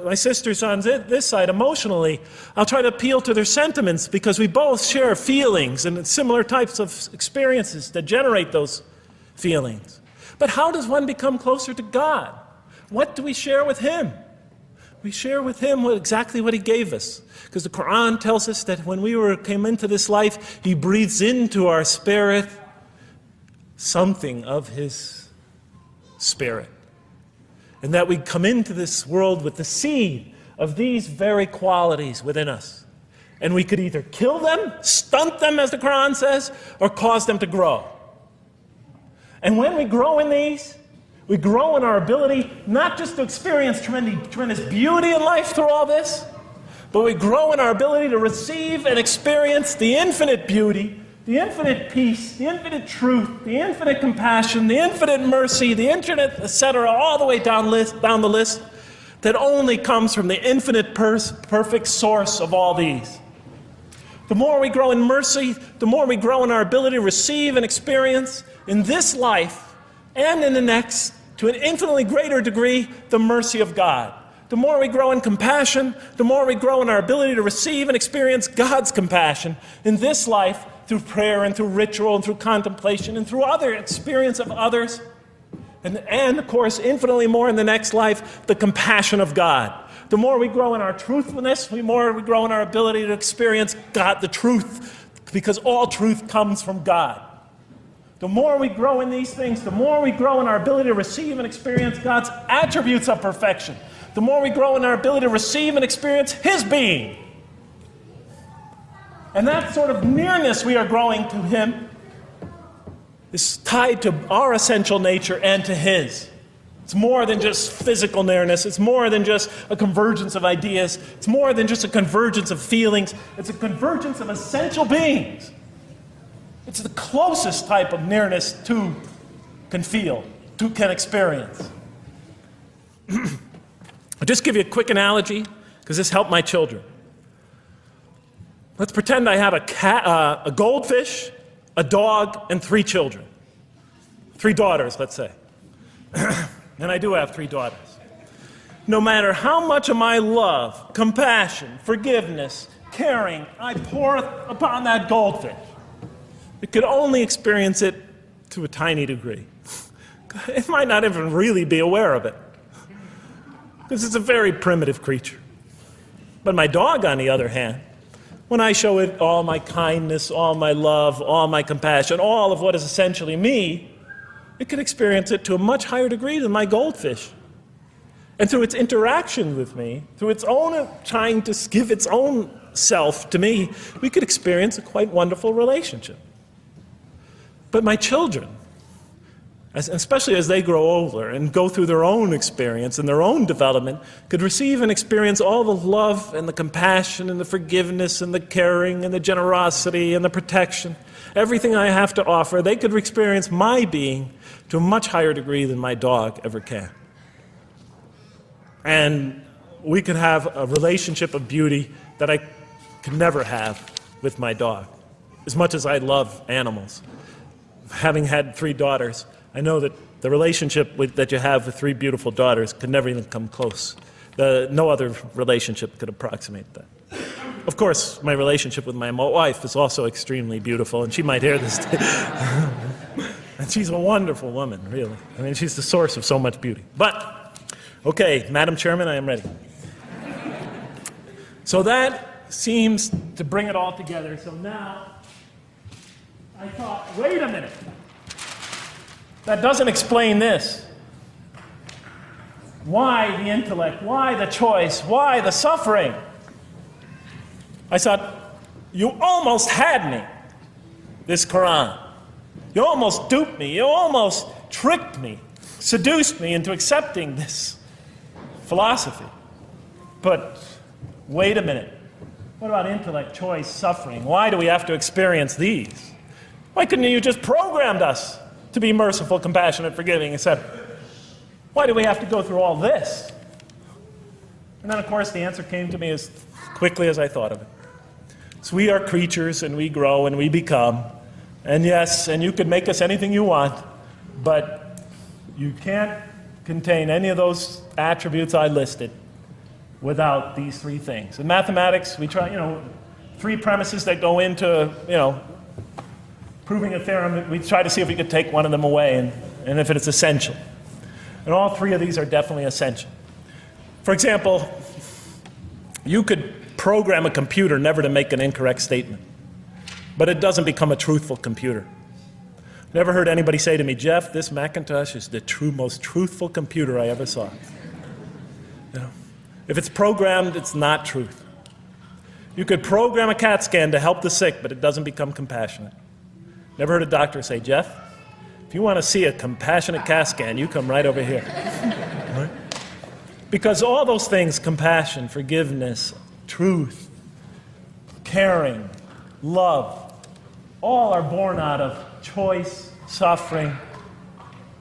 my sisters on this side emotionally, I'll try to appeal to their sentiments, because we both share feelings and similar types of experiences that generate those feelings. But how does one become closer to God? What do we share with Him? We share with Him exactly what He gave us. Because the Quran tells us that when we came into this life, He breathes into our spirit something of His Spirit. And that we come into this world with the seed of these very qualities within us. And we could either kill them, stunt them, as the Quran says, or cause them to grow. And when we grow in these, we grow in our ability not just to experience tremendous beauty in life through all this, but we grow in our ability to receive and experience the infinite beauty, the infinite peace, the infinite truth, the infinite compassion, the infinite mercy, the infinite, etc., all the way down the list, that only comes from the infinite perfect source of all these. The more we grow in mercy, the more we grow in our ability to receive and experience in this life and in the next, to an infinitely greater degree, the mercy of God. The more we grow in compassion, the more we grow in our ability to receive and experience God's compassion in this life through prayer and through ritual and through contemplation and through other experience of others. And of course, infinitely more in the next life, the compassion of God. The more we grow in our truthfulness, the more we grow in our ability to experience God, the truth, because all truth comes from God. The more we grow in these things, the more we grow in our ability to receive and experience God's attributes of perfection. The more we grow in our ability to receive and experience His being. And that sort of nearness we are growing to Him is tied to our essential nature and to His. It's more than just physical nearness. It's more than just a convergence of ideas. It's more than just a convergence of feelings. It's a convergence of essential beings. It's the closest type of nearness two can feel, two can experience. I'll just give you a quick analogy, because this helped my children. Let's pretend I have a goldfish, a dog, and 3 children. 3 daughters, let's say. And I do have 3 daughters. No matter how much of my love, compassion, forgiveness, caring I pour upon that goldfish, it could only experience it to a tiny degree. It might not even really be aware of it, because it's a very primitive creature. But my dog, on the other hand, when I show it all my kindness, all my love, all my compassion, all of what is essentially me, it can experience it to a much higher degree than my goldfish. And through its interaction with me, through its own trying to give its own self to me, we could experience a quite wonderful relationship. But my children, especially as they grow older and go through their own experience and their own development, could receive and experience all the love and the compassion and the forgiveness and the caring and the generosity and the protection, everything I have to offer. They could experience my being to a much higher degree than my dog ever can. And we could have a relationship of beauty that I could never have with my dog. As much as I love animals, having had 3 daughters, I know that the relationship that you have with 3 beautiful daughters could never even come close. No other relationship could approximate that. Of course, my relationship with my wife is also extremely beautiful, and she might hear this. And she's a wonderful woman, really. I mean, she's the source of so much beauty. But, okay, Madam Chairman, I am ready. So that seems to bring it all together. So now, I thought, wait a minute. That doesn't explain this. Why the intellect? Why the choice? Why the suffering? I thought, you almost had me, this Quran. You almost duped me. You almost tricked me, seduced me into accepting this philosophy. But wait a minute. What about intellect, choice, suffering? Why do we have to experience these? Why couldn't you just programmed us to be merciful, compassionate, forgiving, etc.? Why do we have to go through all this? And then, of course, the answer came to me as quickly as I thought of it. So we are creatures, and we grow, and we become. And yes, and you could make us anything you want, but you can't contain any of those attributes I listed without these 3 things. In mathematics, we try, 3 premises that go into, proving a theorem. We try to see if we could take one of them away, and if it's essential. And all 3 of these are definitely essential. For example, you could program a computer never to make an incorrect statement, but it doesn't become a truthful computer. Never heard anybody say to me, Jeff, this Macintosh is the most truthful computer I ever saw. If it's programmed, it's not truth. You could program a CAT scan to help the sick, but it doesn't become compassionate. Never heard a doctor say, Jeff, if you want to see a compassionate CAT scan, you come right over here. Right? Because all those things, compassion, forgiveness, truth, caring, love, all are born out of choice, suffering,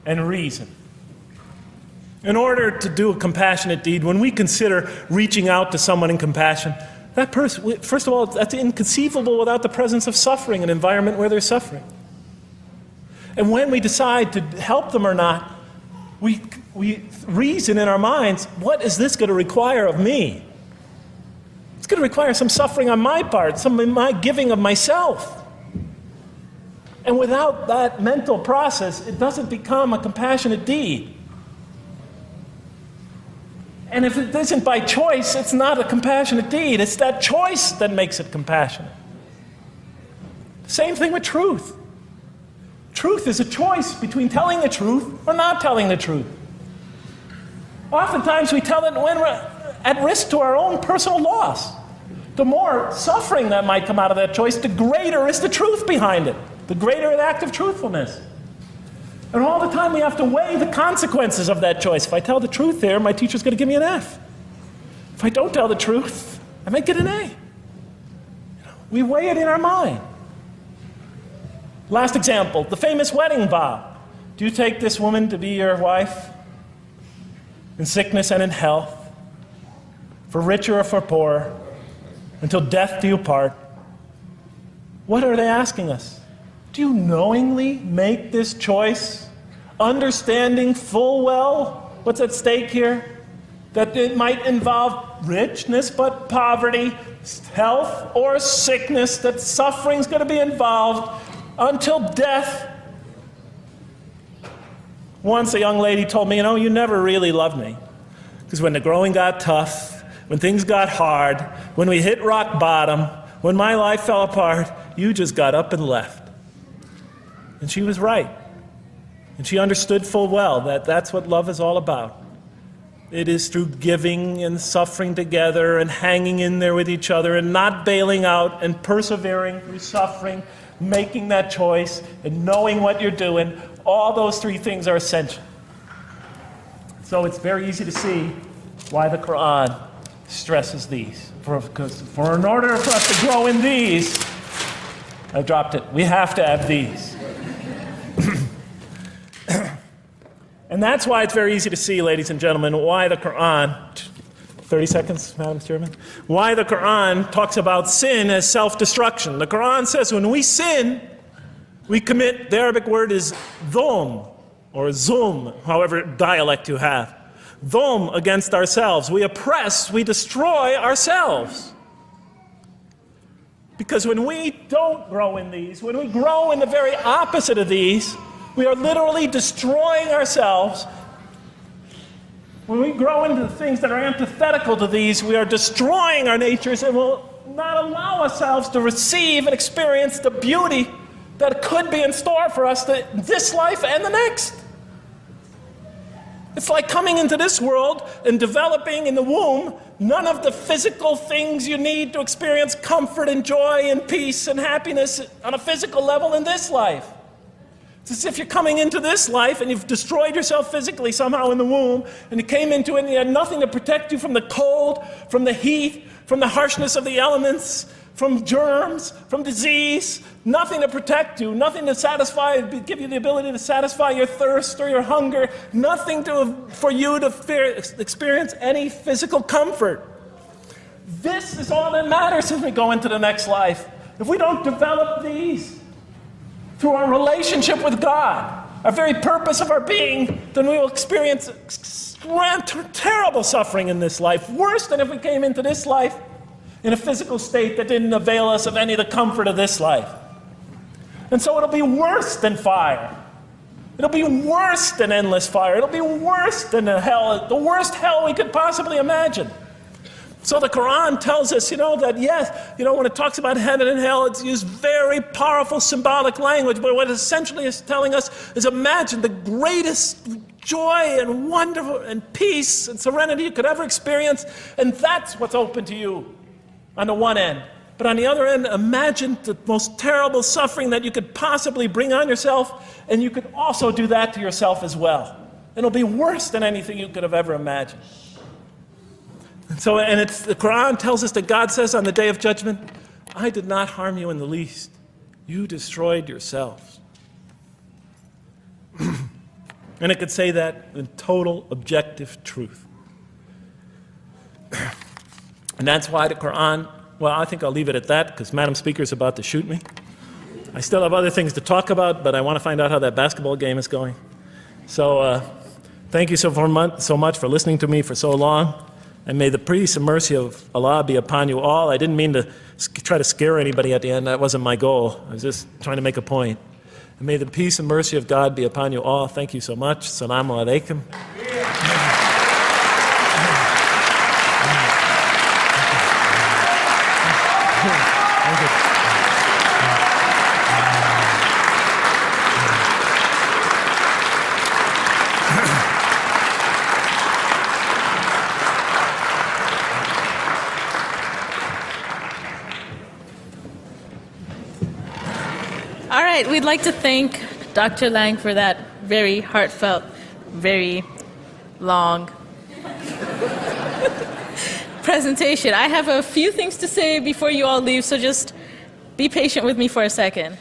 and reason. In order to do a compassionate deed, when we consider reaching out to someone in compassion, that person, first of all, that's inconceivable without the presence of suffering, an environment where there's suffering. And when we decide to help them or not, we reason in our minds, what is this going to require of me? It's going to require some suffering on my part, some of my giving of myself. And without that mental process, it doesn't become a compassionate deed. And if it isn't by choice, it's not a compassionate deed. It's that choice that makes it compassionate. Same thing with truth. Truth is a choice between telling the truth or not telling the truth. Oftentimes we tell it when we're at risk to our own personal loss. The more suffering that might come out of that choice, the greater is the truth behind it, the greater the act of truthfulness. And all the time we have to weigh the consequences of that choice. If I tell the truth there, my teacher's going to give me an F. If I don't tell the truth, I might get an A. We weigh it in our mind. Last example, the famous wedding vow. Do you take this woman to be your wife in sickness and in health, for richer or for poorer, until death do you part? What are they asking us? Do you knowingly make this choice, understanding full well what's at stake here? That it might involve richness but poverty, health or sickness, that suffering's going to be involved until death. Once a young lady told me, you never really loved me. Because when the growing got tough, when things got hard, when we hit rock bottom, when my life fell apart, you just got up and left. And she was right. And she understood full well that that's what love is all about. It is through giving and suffering together and hanging in there with each other and not bailing out and persevering through suffering, making that choice and knowing what you're doing. All those three things are essential. So it's very easy to see why the Quran stresses these. For in order for us to grow in these, I dropped it, we have to have these. And that's why it's very easy to see, ladies and gentlemen, why the Quran, 30 seconds, Madam Chairman, why the Quran talks about sin as self-destruction. The Quran says when we sin, we commit, the Arabic word is dhulm, or zulm, however dialect you have. Dhulm against ourselves. We oppress, we destroy ourselves. Because when we don't grow in these, when we grow in the very opposite of these, we are literally destroying ourselves. When we grow into the things that are antithetical to these, we are destroying our natures and will not allow ourselves to receive and experience the beauty that could be in store for us this life and the next. It's like coming into this world and developing in the womb none of the physical things you need to experience comfort and joy and peace and happiness on a physical level in this life. It's as if you're coming into this life and you've destroyed yourself physically somehow in the womb, and you came into it and you had nothing to protect you from the cold, from the heat, from the harshness of the elements, from germs, from disease, nothing to protect you, nothing to satisfy, give you the ability to satisfy your thirst or your hunger, nothing for you to experience any physical comfort. This is all that matters as we go into the next life. If we don't develop these through our relationship with God, our very purpose of our being, then we will experience terrible suffering in this life, worse than if we came into this life in a physical state that didn't avail us of any of the comfort of this life. And so it'll be worse than fire. It'll be worse than endless fire. It'll be worse than hell, the worst hell we could possibly imagine. So the Quran tells us, that yes, when it talks about heaven and hell, it's used very powerful symbolic language, but what it essentially is telling us is imagine the greatest joy and wonder and peace and serenity you could ever experience, and that's what's open to you on the one end. But on the other end, imagine the most terrible suffering that you could possibly bring on yourself, and you could also do that to yourself as well. It'll be worse than anything you could have ever imagined. And it's, the Quran tells us that God says on the Day of Judgment, I did not harm you in the least. You destroyed yourselves. And it could say that in total objective truth. And that's why the Quran, well, I think I'll leave it at that because Madam Speaker is about to shoot me. I still have other things to talk about, but I want to find out how that basketball game is going. So thank you so much for listening to me for so long. And may the peace and mercy of Allah be upon you all. I didn't mean to try to scare anybody at the end. That wasn't my goal. I was just trying to make a point. And may the peace and mercy of God be upon you all. Thank you so much. Assalamu alaikum. All right, we'd like to thank Dr. Lang for that very heartfelt, very long presentation. I have a few things to say before you all leave, so just be patient with me for a second.